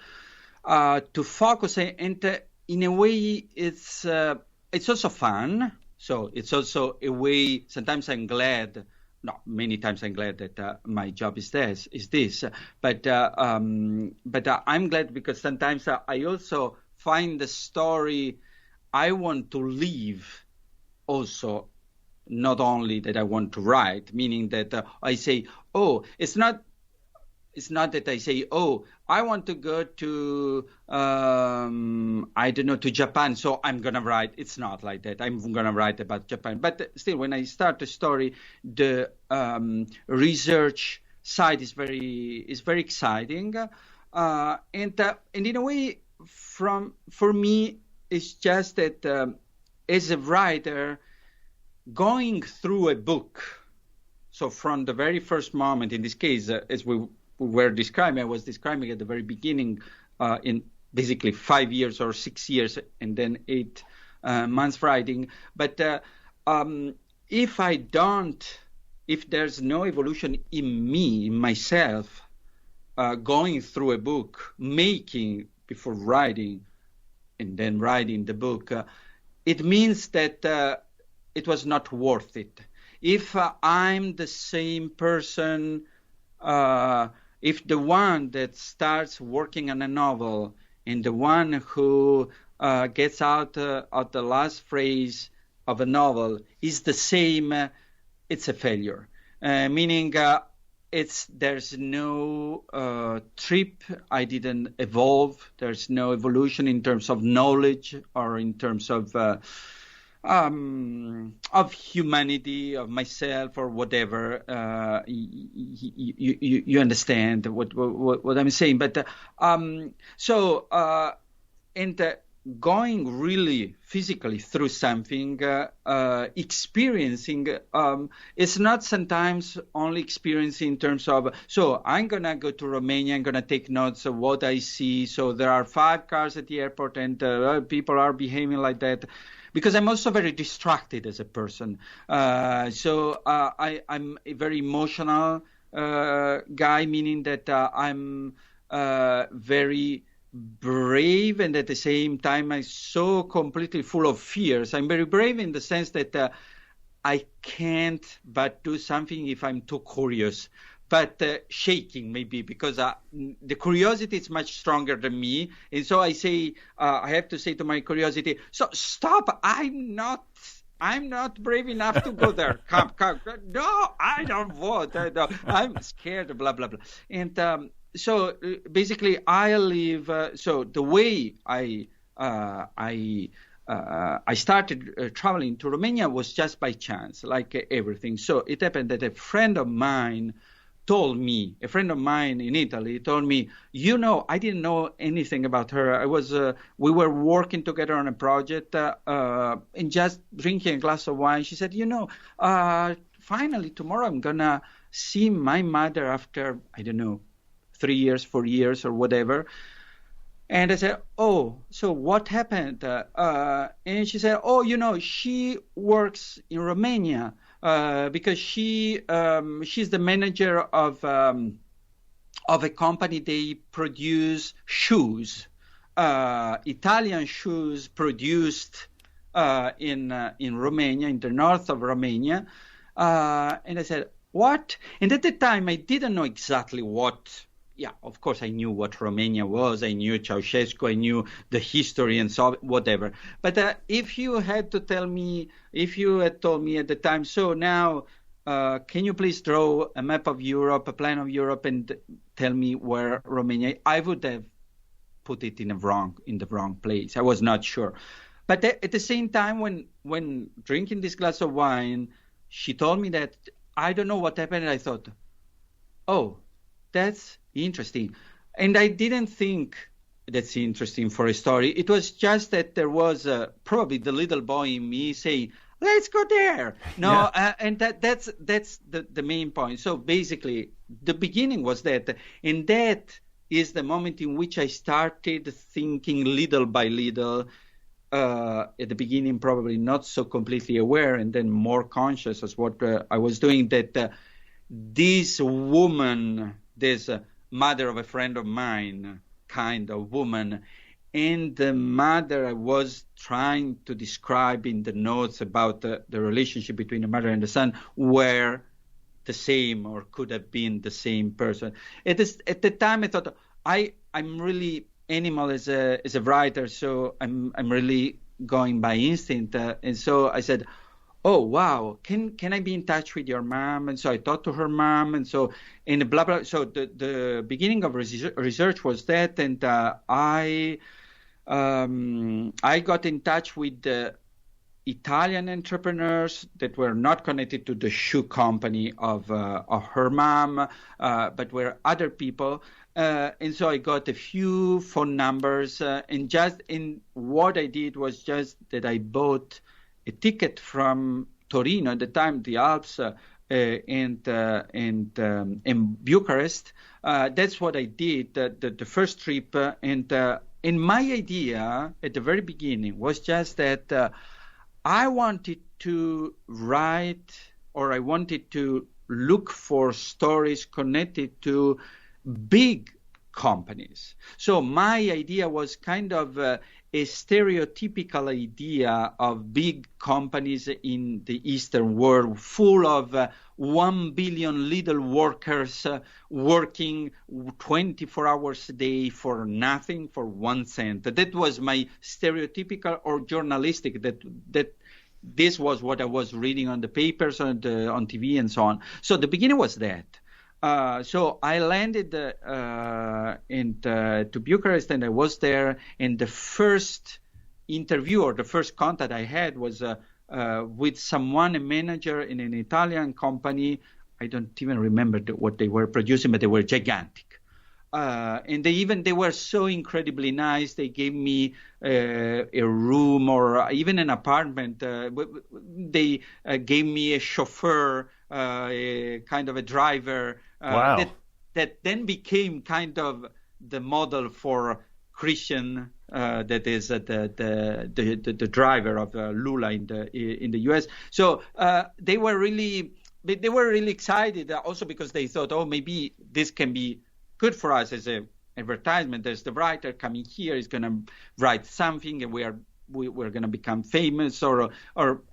focus. And in a way, it's also fun. So it's also a way. Sometimes I'm glad. No, many times I'm glad that my job is this. But I'm glad because sometimes I also find the story I want to live also. Not only that I want to write, meaning that I say, it's not that I say, I want to go to, to Japan, so I'm going to write. It's not like that. I'm going to write about Japan. But still, when I start a story, the research side is very exciting. And in a way, for me, it's just that as a writer, going through a book, so from the very first moment, in this case, as we were describing, I was describing at the very beginning, in basically 5 years or 6 years, and then 8 months writing. But if there's no evolution in me, in myself, going through a book, making before writing, and then writing the book, it means that it was not worth it. if I'm the same person, if the one that starts working on a novel and the one who gets out at the last phrase of a novel is the same, it's a failure. Meaning there's no trip. I didn't evolve. There's no evolution in terms of knowledge or in terms of humanity, of myself, or whatever. You understand what I'm saying. But going really physically through something, experiencing, it's not sometimes only experiencing in terms of, so I'm going to go to Romania, I'm going to take notes of what I see. So there are 5 cars at the airport and people are behaving like that. Because I'm also very distracted as a person. I'm a very emotional guy, meaning that I'm very brave, and at the same time I'm so completely full of fears. I'm very brave in the sense that I can't but do something if I'm too curious, but shaking maybe, because the curiosity is much stronger than me, and so I say I have to say to my curiosity, so stop, I'm not brave enough to go there. Come. No, I don't want. I'm scared. Blah blah blah. And so basically, I live. So the way I started traveling to Romania was just by chance, like everything. So it happened that a friend of mine in Italy told me, I didn't know anything about her. We were working together on a project and just drinking a glass of wine. She said, finally tomorrow I'm gonna see my mother after, I don't know, 3 years, 4 years or whatever. And I said, oh, so what happened? And she said, she works in Romania because she's the manager of a company. They produce shoes, Italian shoes produced in Romania, in the north of Romania. And I said, what? And at the time, I didn't know exactly what. Yeah, of course, I knew what Romania was. I knew Ceausescu. I knew the history and so whatever. But if you had told me at the time, so now can you please draw a map of Europe, a plan of Europe, and tell me where Romania? I would have put it in the wrong place. I was not sure. But at the same time, when drinking this glass of wine, she told me that I don't know what happened. And I thought, oh, that's interesting. And I didn't think that's interesting for a story. It was just that there was probably the little boy in me saying, let's go there. No, yeah. And that's the main point. So basically, the beginning was that, and that is the moment in which I started thinking little by little. At the beginning, probably not so completely aware, and then more conscious as what I was doing, that this woman, this mother of a friend of mine, kind of woman, and the mother I was trying to describe in the notes about the relationship between the mother and the son were the same, or could have been the same person. At the time, I thought, I'm really animal as a writer, so I'm really going by instinct, and so I said, oh wow, can I be in touch with your mom? And so I talked to her mom, and so in blah blah. So the beginning of research was that, and I got in touch with the Italian entrepreneurs that were not connected to the shoe company of her mom, but were other people. And so I got a few phone numbers, and what I did was just that I bought a ticket from Torino at the time, the Alps, and Bucharest. That's what I did, the first trip. And my idea at the very beginning was just that I wanted to write, or I wanted to look for stories connected to big companies. So my idea was kind of a stereotypical idea of big companies in the Eastern world, full of 1 billion little workers working 24 hours a day for nothing, for 1 cent. That was my stereotypical or journalistic, that this was what I was reading on the papers, on TV and so on. So the beginning was that. So I landed to Bucharest, and I was there. And the first interview or the first contact I had was with someone, a manager in an Italian company. I don't even remember what they were producing, but they were gigantic. And they were so incredibly nice. They gave me a room or even an apartment. They gave me a chauffeur, a kind of a driver. Wow. That then became kind of the model for Christian, that is the driver of Lula in the U.S. So they were really excited, also because they thought, oh, maybe this can be good for us as a advertisement. There's the writer coming here, is going to write something, and we're going to become famous, or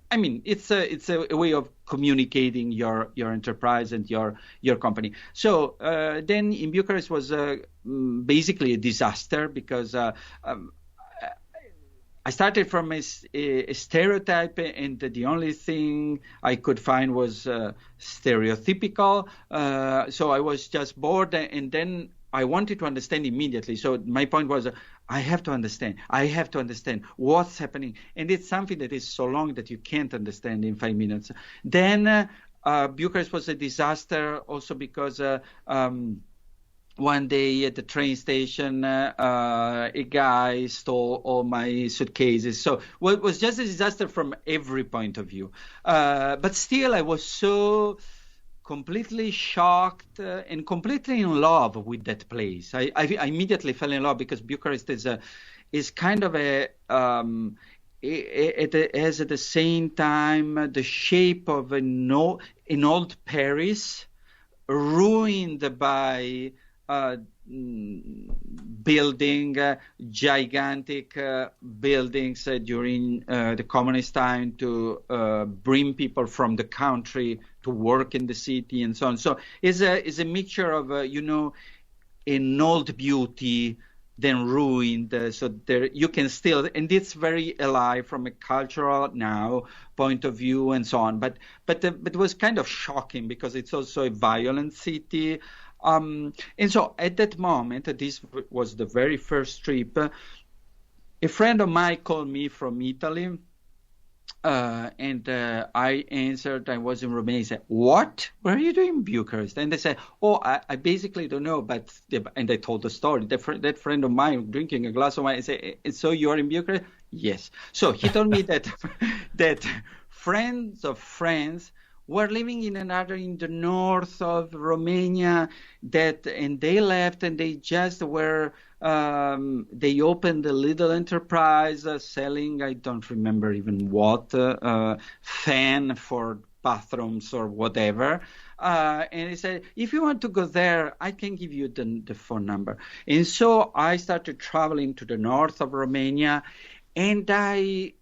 I mean, it's a way of communicating your enterprise and your company. So then in Bucharest was basically a disaster, because I started from a stereotype, and the only thing I could find was stereotypical. So I was just bored, and then I wanted to understand immediately. So my point was, I have to understand what's happening. And it's something that is so long that you can't understand in 5 minutes. Then Bucharest was a disaster also because one day at the train station, a guy stole all my suitcases. So it was just a disaster from every point of view. But still, I was so completely shocked and completely in love with that place. I immediately fell in love, because Bucharest is kind of it has at the same time the shape of an old Paris, ruined by building gigantic buildings during the communist time to bring people from the country to work in the city and so on. So it's a mixture of an old beauty then ruined. So there you can still, and it's very alive from a cultural now point of view and so on. But it was kind of shocking, because it's also a violent city. And so at that moment, this was the very first trip, a friend of mine called me from Italy, and I answered, I was in Romania. He said, "What? What are you doing in Bucharest?" And they said, "Oh, I basically don't know." And they told the story. That friend of mine drinking a glass of wine, I said, "So you are in Bucharest?" Yes. So he told me that friends of friends were living in the north of Romania, and they left, and they just were, they opened a little enterprise selling, I don't remember even what, fan for bathrooms or whatever. And he said, "If you want to go there, I can give you the phone number." And so I started traveling to the north of Romania, and I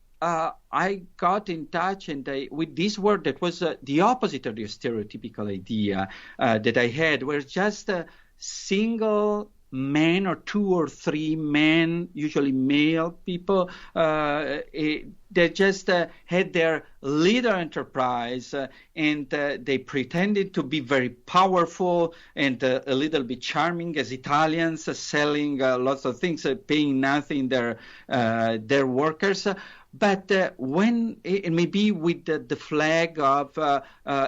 got in touch with this word that was the opposite of the stereotypical idea that I had, where just a single man or two or three men, usually male people, they just had their little enterprise, and they pretended to be very powerful and a little bit charming as Italians, selling lots of things, paying nothing their workers. But when maybe with the flag of a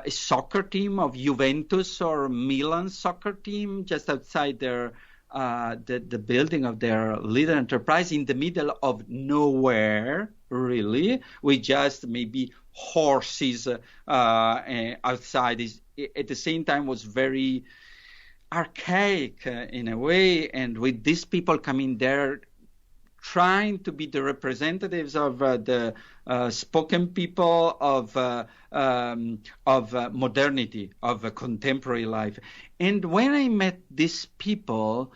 soccer team of Juventus or Milan soccer team just outside their the building of their little enterprise in the middle of nowhere, really, with just maybe horses outside. At the same time was very archaic in a way, and with these people coming there trying to be the representatives of the spoken people of modernity, of contemporary life. And when I met these people,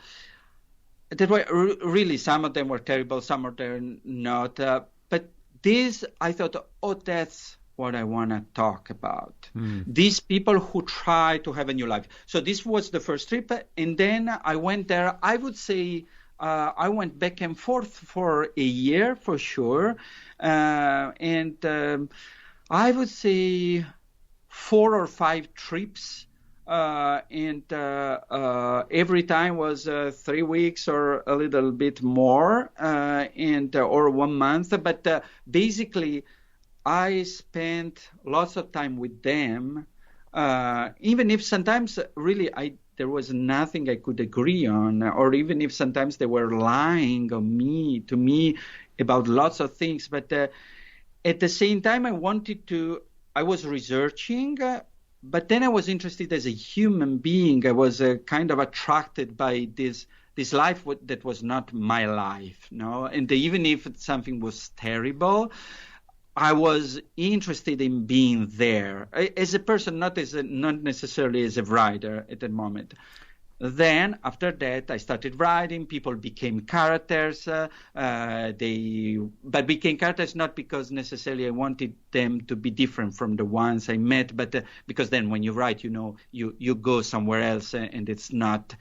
that were really, some of them were terrible, some of them not. But this, I thought, oh, that's what I want to talk about. These people who try to have a new life. So this was the first trip. And then I went there, I would say, I went back and forth for a year for sure. And I would say 4 or 5 trips. And every time was 3 weeks or a little bit more, or 1 month. But basically, I spent lots of time with them, even if sometimes really there was nothing I could agree on, or even if sometimes they were lying to me about lots of things. But at the same time, I was researching. But then I was interested as a human being. I was kind of attracted by this life that was not my life, no. And even if something was terrible, I was interested in being there as a person, not necessarily as a writer at that moment. Then after that, I started writing. People became characters. But became characters not because necessarily I wanted them to be different from the ones I met, but because then when you write, you go somewhere else, and it's not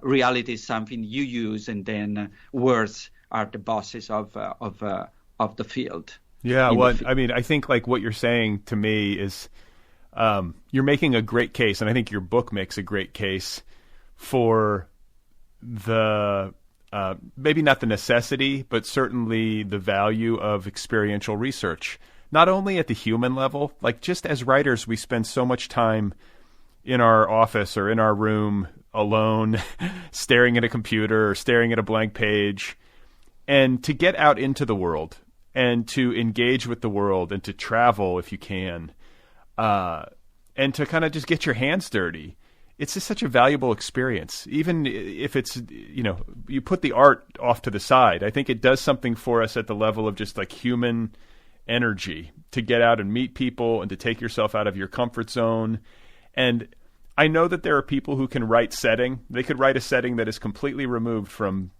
reality is something you use, and then words are the bosses of the field. Yeah, well, I mean, I think like what you're saying to me is you're making a great case, and I think your book makes a great case for the maybe not the necessity, but certainly the value of experiential research, not only at the human level. Like, just as writers, we spend so much time in our office or in our room alone, staring at a computer or staring at a blank page, and to get out into the world and to engage with the world and to travel if you can, and to kind of just get your hands dirty. It's just such a valuable experience, even if it's, you put the art off to the side. I think it does something for us at the level of just like human energy to get out and meet people and to take yourself out of your comfort zone. And I know that there are people who can write setting. They could write a setting that is completely removed from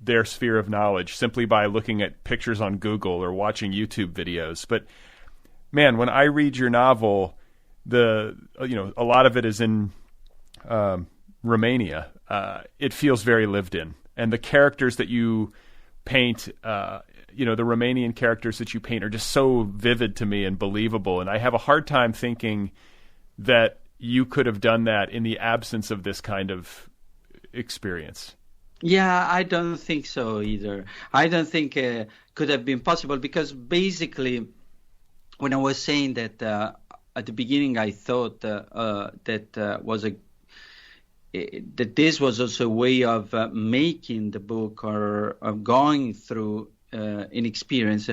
their sphere of knowledge simply by looking at pictures on Google or watching YouTube videos. But man, when I read your novel, a lot of it is in Romania. It feels very lived in, and the characters that you paint, the Romanian characters that you paint are just so vivid to me and believable. And I have a hard time thinking that you could have done that in the absence of this kind of experience. Yeah, I don't think so either. I don't think it could have been possible, because basically when I was saying that at the beginning I thought that this was also a way of making the book or of going through an experience.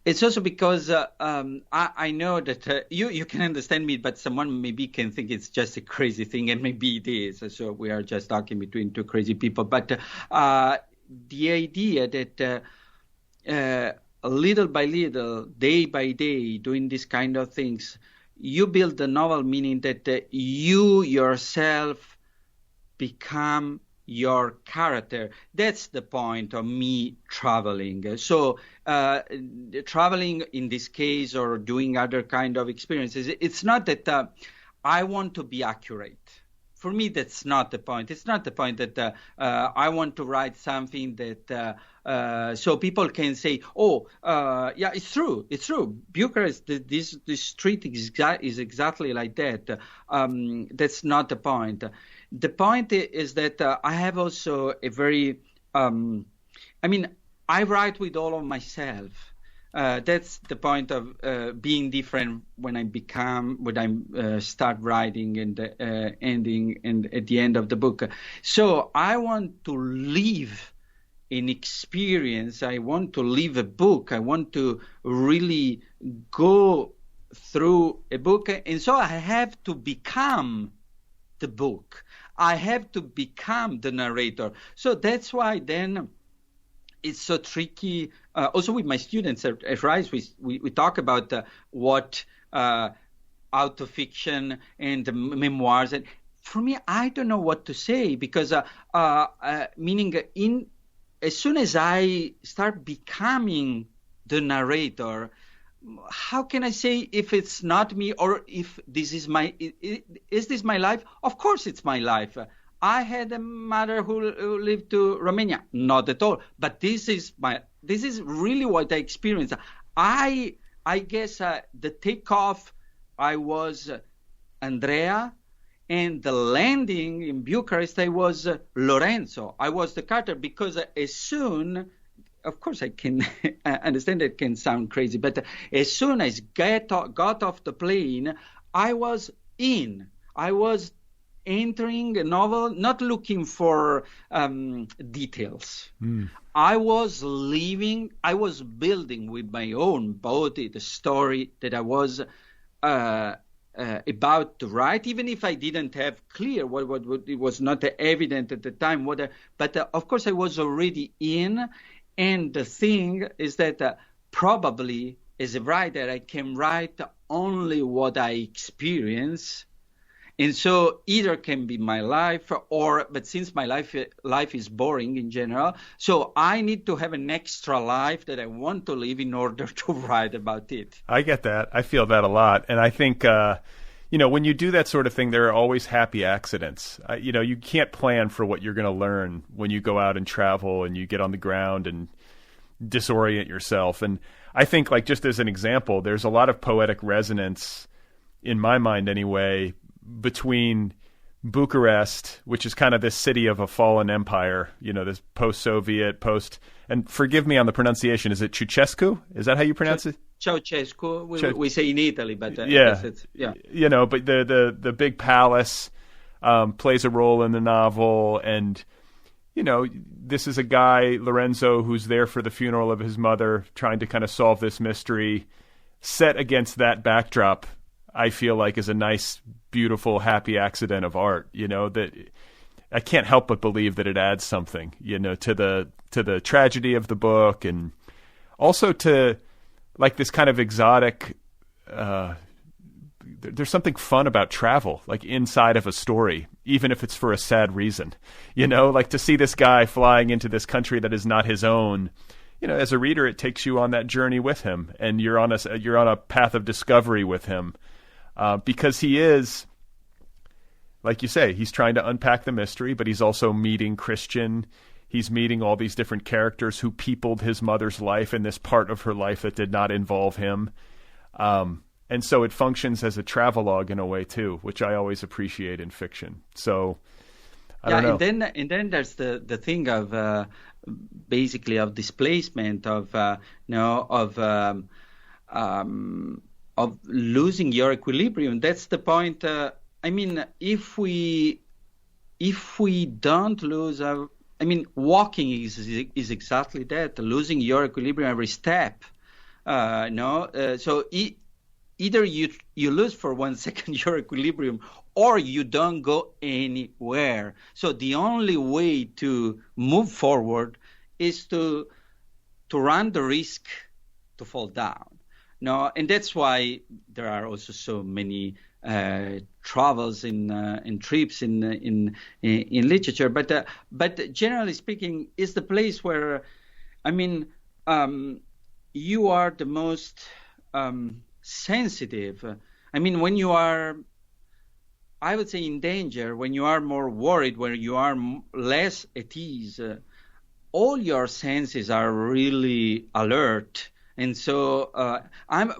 It's also because I know that you can understand me, but someone maybe can think it's just a crazy thing, and maybe it is. So we are just talking between two crazy people. But the idea that little by little, day by day, doing these kind of things, you build the novel, meaning that you yourself become your character. That's the point of me traveling. So traveling in this case, or doing other kind of experiences, it's not that I want to be accurate. For me, that's not the point. It's not the point that I want to write something that so people can say, yeah, it's true. It's true. Bucharest, this street is exactly like that. That's not the point. The point is that I have also a very, I write with all of myself. That's the point of being different when I start writing and ending and at the end of the book. So I want to live an experience. I want to live a book. I want to really go through a book. And so I have to become the book. I have to become the narrator. So that's why then it's so tricky. Also with my students at Rise, we talk about what autofiction and memoirs. And for me, I don't know what to say, because meaning as soon as I start becoming the narrator, how can I say if it's not me, or if this is is this my life? Of course it's my life. I had a mother who lived to Romania. Not at all. But this is really what I experienced. I guess the takeoff, I was Andrea, and the landing in Bucharest, I was Lorenzo. I was the character, because as soon, of course I can understand it can sound crazy, but as soon as I got off the plane, I was entering a novel, not looking for details. I was building with my own body the story that I was about to write, even if I didn't have clear what it was not evident at the time. But of course I was already in, and the thing is that probably as a writer I can write only what I experience. And so either can be my life, but since my life is boring in general, so I need to have an extra life that I want to live in order to write about it. I get that. I feel that a lot. And I think, when you do that sort of thing, there are always happy accidents. You can't plan for what you're going to learn when you go out and travel and you get on the ground and disorient yourself. And I think, like, just as an example, there's a lot of poetic resonance, in my mind anyway, between Bucharest, which is kind of this city of a fallen empire, this post-Soviet, and forgive me on the pronunciation, is it Ceausescu? Is that how you pronounce it? Ceausescu, we say in Italy, but yeah. Yeah. But the big palace plays a role in the novel, and this is a guy, Lorenzo, who's there for the funeral of his mother, trying to kind of solve this mystery. Set against that backdrop, I feel like, is a nice, beautiful, happy accident of art, that I can't help but believe that it adds something, to the tragedy of the book, and also to, like, this kind of exotic, there's something fun about travel, like inside of a story, even if it's for a sad reason, like to see this guy flying into this country that is not his own. As a reader, it takes you on that journey with him, and you're on a path of discovery with him. Because he is, like you say, he's trying to unpack the mystery, but he's also meeting Christian. He's meeting all these different characters who peopled his mother's life and this part of her life that did not involve him. And so it functions as a travelogue in a way too, which I always appreciate in fiction. So I don't know. And then there's the thing of basically of displacement, of losing your equilibrium. That's the point. If we don't lose walking is exactly that, losing your equilibrium every step. So either you lose for 1 second your equilibrium, or you don't go anywhere. So the only way to move forward is to run the risk to fall down. And that's why there are also so many travels and trips in literature. But generally speaking, it's the place where, you are the most sensitive. When you are, I would say, in danger, when you are more worried, when you are less at ease, all your senses are really alert. And so,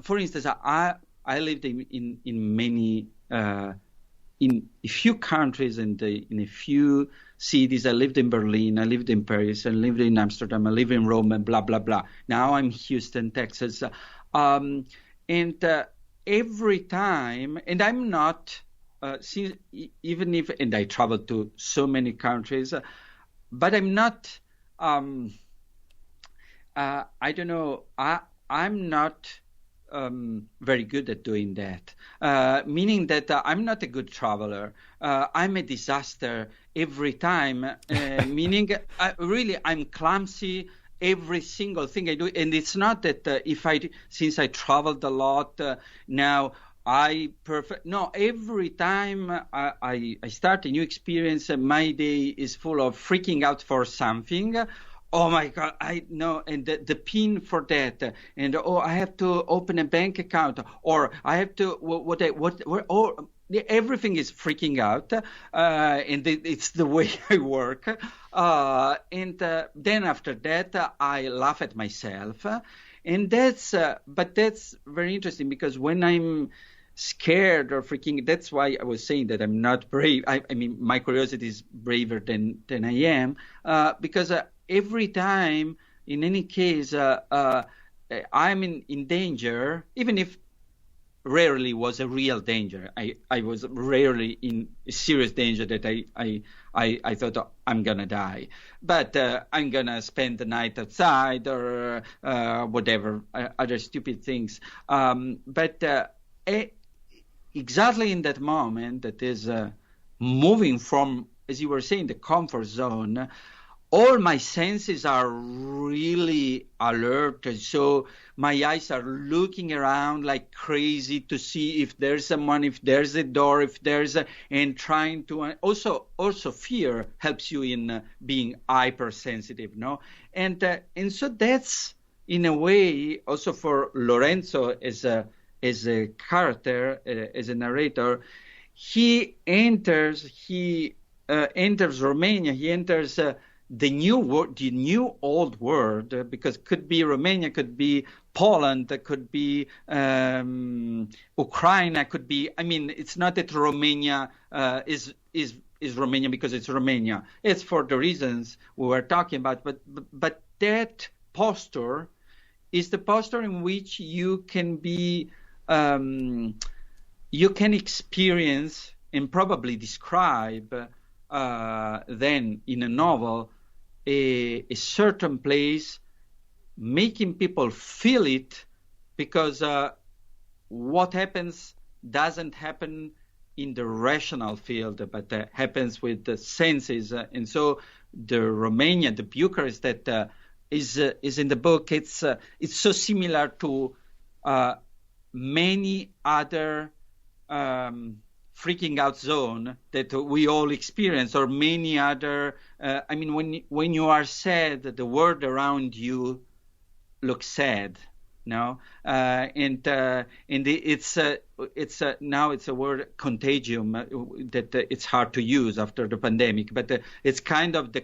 for instance, I lived in many, in a few countries and in a few cities. I lived in Berlin, I lived in Paris, I lived in Amsterdam, I live in Rome, and blah, blah, blah. Now I'm Houston, Texas. And every time, and I'm not, even if, and I traveled to so many countries, but I'm not, I don't know, I'm not very good at doing that, meaning that I'm not a good traveler. I'm a disaster every time, meaning really I'm clumsy every single thing I do. And it's not that since I traveled a lot now, every time I start a new experience, my day is full of freaking out for something. Oh my God, I know, and the pin for that, and I have to open a bank account, or I have to everything is freaking out, and it's the way I work. And then after that, I laugh at myself, and but that's very interesting because when I'm scared or freaking, that's why I was saying that I'm not brave. I mean, my curiosity is braver than I am, because every time, in any case, I'm in danger, even if rarely was a real danger. I was rarely in serious danger that I thought I'm gonna die, but I'm gonna spend the night outside or whatever other stupid things. But exactly in that moment, that is moving from, as you were saying, the comfort zone. All my senses are really alert, so my eyes are looking around like crazy to see if there's someone, if there's a door, and trying to. Also, fear helps you in being hypersensitive, no? And so that's in a way also for Lorenzo as a character, as a narrator. He enters Romania. He enters. The new old world, because could be Romania, could be Poland, could be Ukraine, could be. I mean, it's not that Romania is Romania because it's Romania. It's for the reasons we were talking about. But that posture is the posture in which you can be, you can experience and probably describe then in a novel. A certain place, making people feel it, because what happens doesn't happen in the rational field, but happens with the senses. And so the Romania, the Bucharest that is in the book, it's so similar to many other freaking out zone that we all experience, or many other. I mean, when you are sad, the world around you looks sad, no? And it's now it's a word, contagium, that it's hard to use after the pandemic, but it's kind of a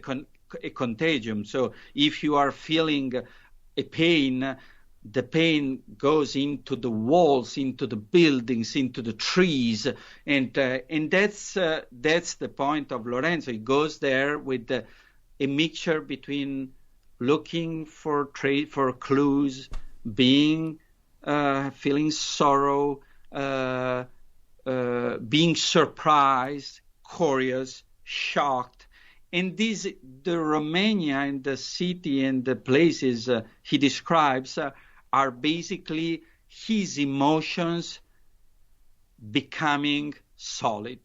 contagium. So if you are feeling a pain, the pain goes into the walls, into the buildings, into the trees, and that's the point of Lorenzo. He goes there with a mixture between looking for clues, being feeling sorrow, being surprised, curious, shocked. And the Romania and the city and the places he describes are basically his emotions becoming solid.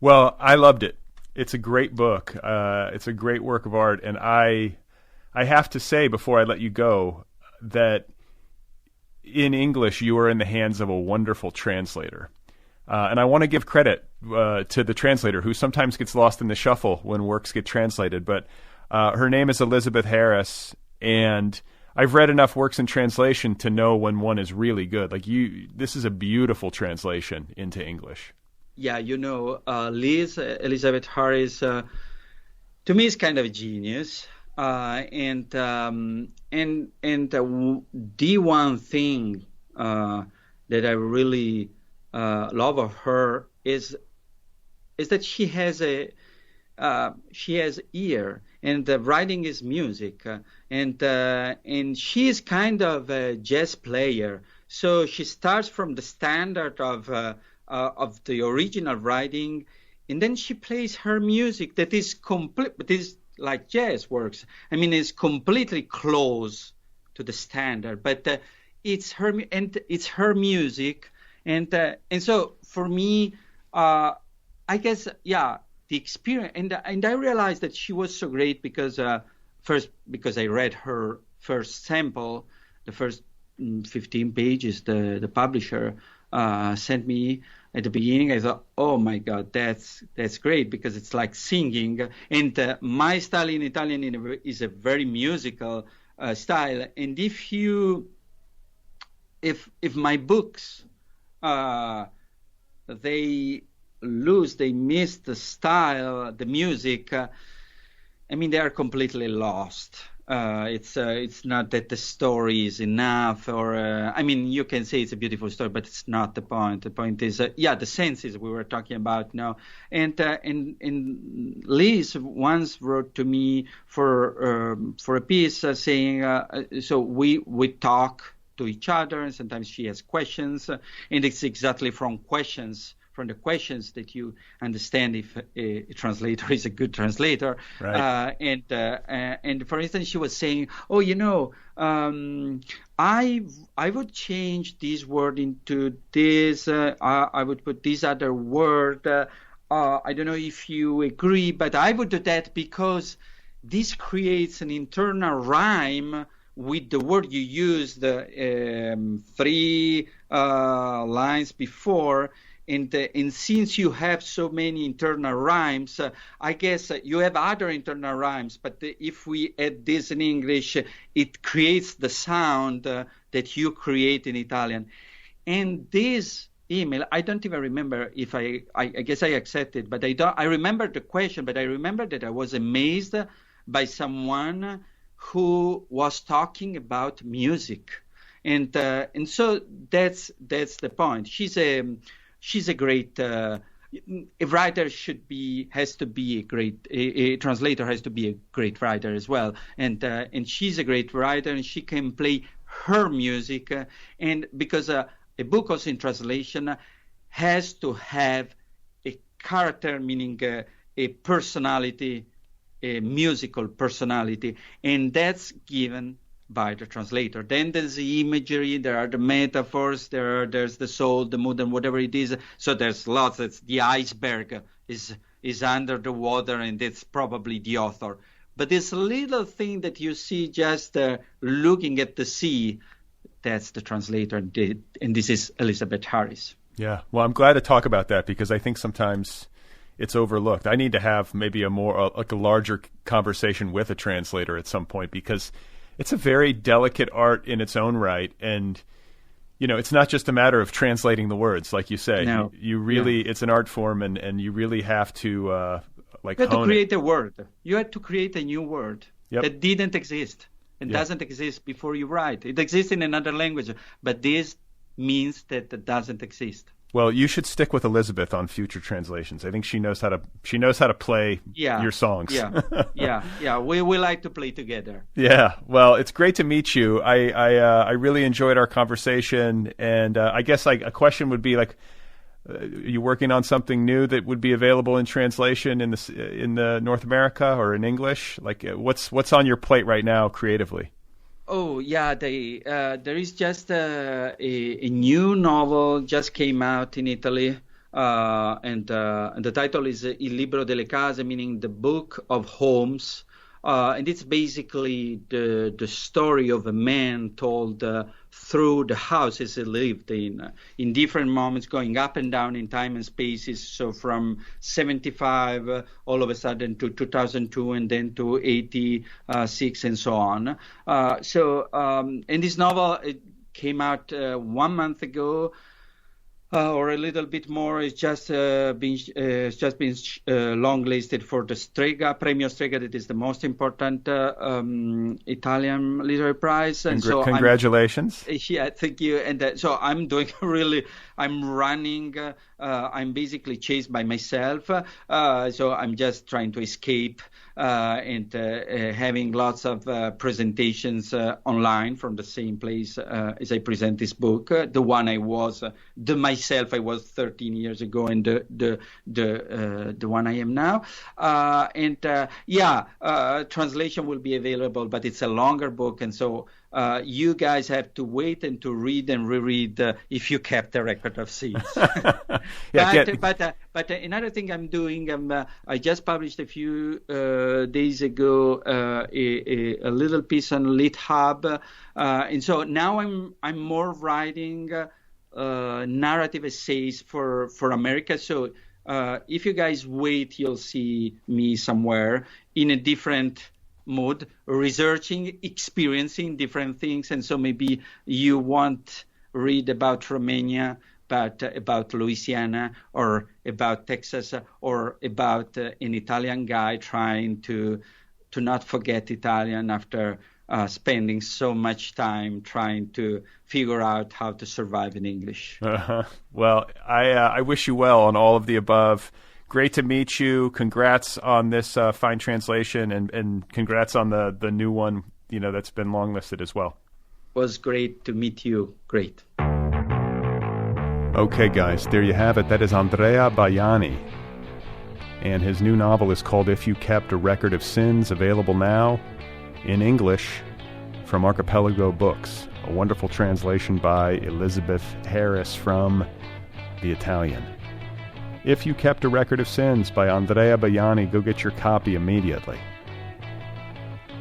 Well, I loved it. It's a great book. It's a great work of art. And I have to say, before I let you go, that in English, you are in the hands of a wonderful translator. And I want to give credit to the translator, who sometimes gets lost in the shuffle when works get translated. But her name is Elizabeth Harris, and I've read enough works in translation to know when one is really good. Like this is a beautiful translation into English. Yeah, Elizabeth Harris, to me is kind of a genius. And the one thing that I really love of her is that she has ear, and writing is music, and she is kind of a jazz player. So she starts from the standard of the original writing, and then she plays her music that is complete, but is like jazz works. I mean, it's completely close to the standard, but it's her music, and so for me, I guess, yeah, the experience, and I realized that she was so great because first, because I read her first sample, the first 15 pages the publisher sent me at the beginning. I thought, oh my God, that's great, because it's like singing. And my style in Italian is a very musical style. And if my books they miss the style, the music, they are completely lost. It's not that the story is enough, or you can say it's a beautiful story, but it's not the point. The point is, the senses we were talking about now. And Liz once wrote to me for a piece saying, so we talk to each other, and sometimes she has questions, and it's exactly from the questions that you understand if a translator is a good translator. Right. And for instance, she was saying, I would change this word into this. I would put this other word. I don't know if you agree, but I would do that because this creates an internal rhyme with the word you used 3 lines before. And since you have so many internal rhymes, I guess you have other internal rhymes, but if we add this in English, it creates the sound that you create in Italian. And this email, I don't even remember if I guess I accepted, but I remember the question, but I remember that I was amazed by someone who was talking about music. And so that's the point. She's a great a writer has to be a great a translator has to be a great writer as well, and she's a great writer, and she can play her music, and because a book also in translation has to have a character, meaning a personality, a musical personality, and that's given by the translator. Then there's the imagery, there are the metaphors, there's the soul, the mood, and whatever it is. So there's lots. It's the iceberg is under the water, and it's probably the author. But this little thing that you see just looking at the sea, that's the translator, and this is Elizabeth Harris. Yeah, well, I'm glad to talk about that, because I think sometimes it's overlooked. I need to have maybe a larger conversation with a translator at some point, because it's a very delicate art in its own right, and it's not just a matter of translating the words, like you say. No. You really, it's an art form, and you really have to you have to create a word. You had to create a new word that didn't exist and doesn't exist before you write. It exists in another language, but this means that it doesn't exist. Well, you should stick with Elizabeth on future translations. I think she knows how to play your songs. Yeah. We like to play together. Yeah. Well, it's great to meet you. I really enjoyed our conversation, and I guess a question would be like, are you working on something new that would be available in translation in the North America or in English? Like, what's on your plate right now creatively? Oh, yeah, there is just a new novel just came out in Italy, and the title is Il Libro delle Case, meaning the Book of Homes, and it's basically the story of a man told through the houses he lived in different moments, going up and down in time and spaces. So from 75 all of a sudden to 2002, and then to 86 and so on. And this novel, it came out 1 month ago, or a little bit more. It's just been longlisted for the Strega, Premio Strega, that is the most important Italian literary prize. And so congratulations. Thank you. And so I'm doing I'm running, I'm basically chased by myself. So I'm just trying to escape and having lots of presentations online from the same place as I present this book, the one I was, the myself myself I was 13 years ago and the one I am now. Translation will be available, but it's a longer book, and so you guys have to wait and to read and reread if you kept a record of scenes. But another thing I'm doing, I just published a few days ago a little piece on LitHub, and so now I'm more writing narrative essays for America. So if you guys wait, you'll see me somewhere in a different mood, researching, experiencing different things. And so maybe you won't read about Romania, but about Louisiana or about Texas or about an Italian guy trying to not forget Italian after spending so much time trying to figure out how to survive in English. Well, I wish you well on all of the above. Great to meet you. Congrats on this fine translation, and congrats on the new one, that's been longlisted as well. It was great to meet you. Great. Okay, guys, there you have it. That is Andrea Bajani, and his new novel is called If You Kept a Record of Sins, available now in English from Archipelago Books. A wonderful translation by Elizabeth Harris from the Italian. If You Kept a Record of Sins by Andrea Bajani. Go get your copy immediately.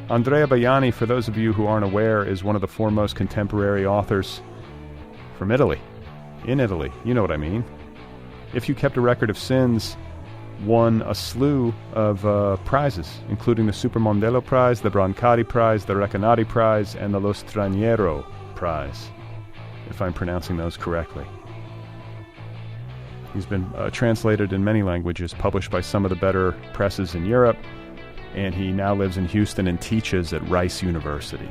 Andrea Bajani, for those of you who aren't aware, is one of the foremost contemporary authors from Italy. In Italy, you know what I mean. If You Kept a Record of Sins won a slew of prizes, including the Supermondello Prize, the Brancati Prize, the Recanati Prize, and the Lo Straniero Prize, if I'm pronouncing those correctly. He's been translated in many languages, published by some of the better presses in Europe, and he now lives in Houston and teaches at Rice University.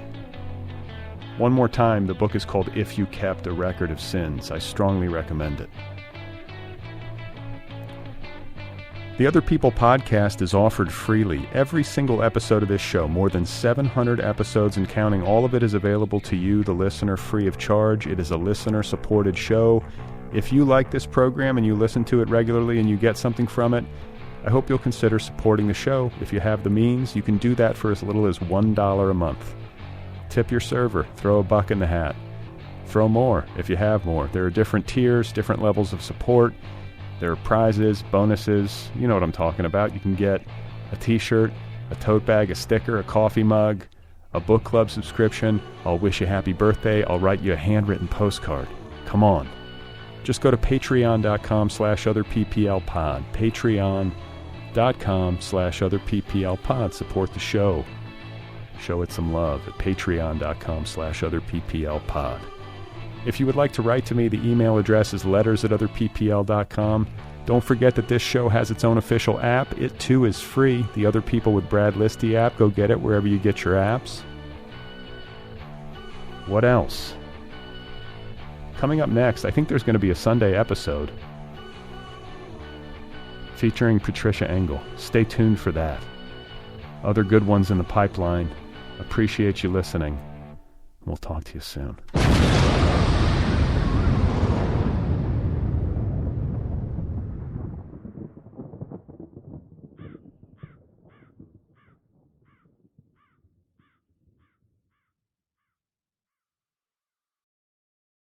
One more time, the book is called If You Kept a Record of Sins. I strongly recommend it. The Other People podcast is offered freely. Every single episode of this show, more than 700 episodes and counting, all of it is available to you, the listener, free of charge. It is a listener-supported show. If you like this program and you listen to it regularly and you get something from it, I hope you'll consider supporting the show. If you have the means, you can do that for as little as $1 a month. Tip your server. Throw a buck in the hat. Throw more if you have more. There are different tiers, different levels of support. There are prizes, bonuses. You know what I'm talking about. You can get a t-shirt, a tote bag, a sticker, a coffee mug, a book club subscription. I'll wish you happy birthday. I'll write you a handwritten postcard. Come on. Just go to patreon.com/otherpplpod. Patreon.com/otherpplpod. Support the show. Show it some love at patreon.com/otherpplpod. If you would like to write to me, the email address is letters@otherppl.com. Don't forget that this show has its own official app. It too is free. The Other People with Brad Listi app. Go get it wherever you get your apps. What else? Coming up next, I think there's going to be a Sunday episode featuring Patricia Engel. Stay tuned for that. Other good ones in the pipeline. Appreciate you listening. We'll talk to you soon.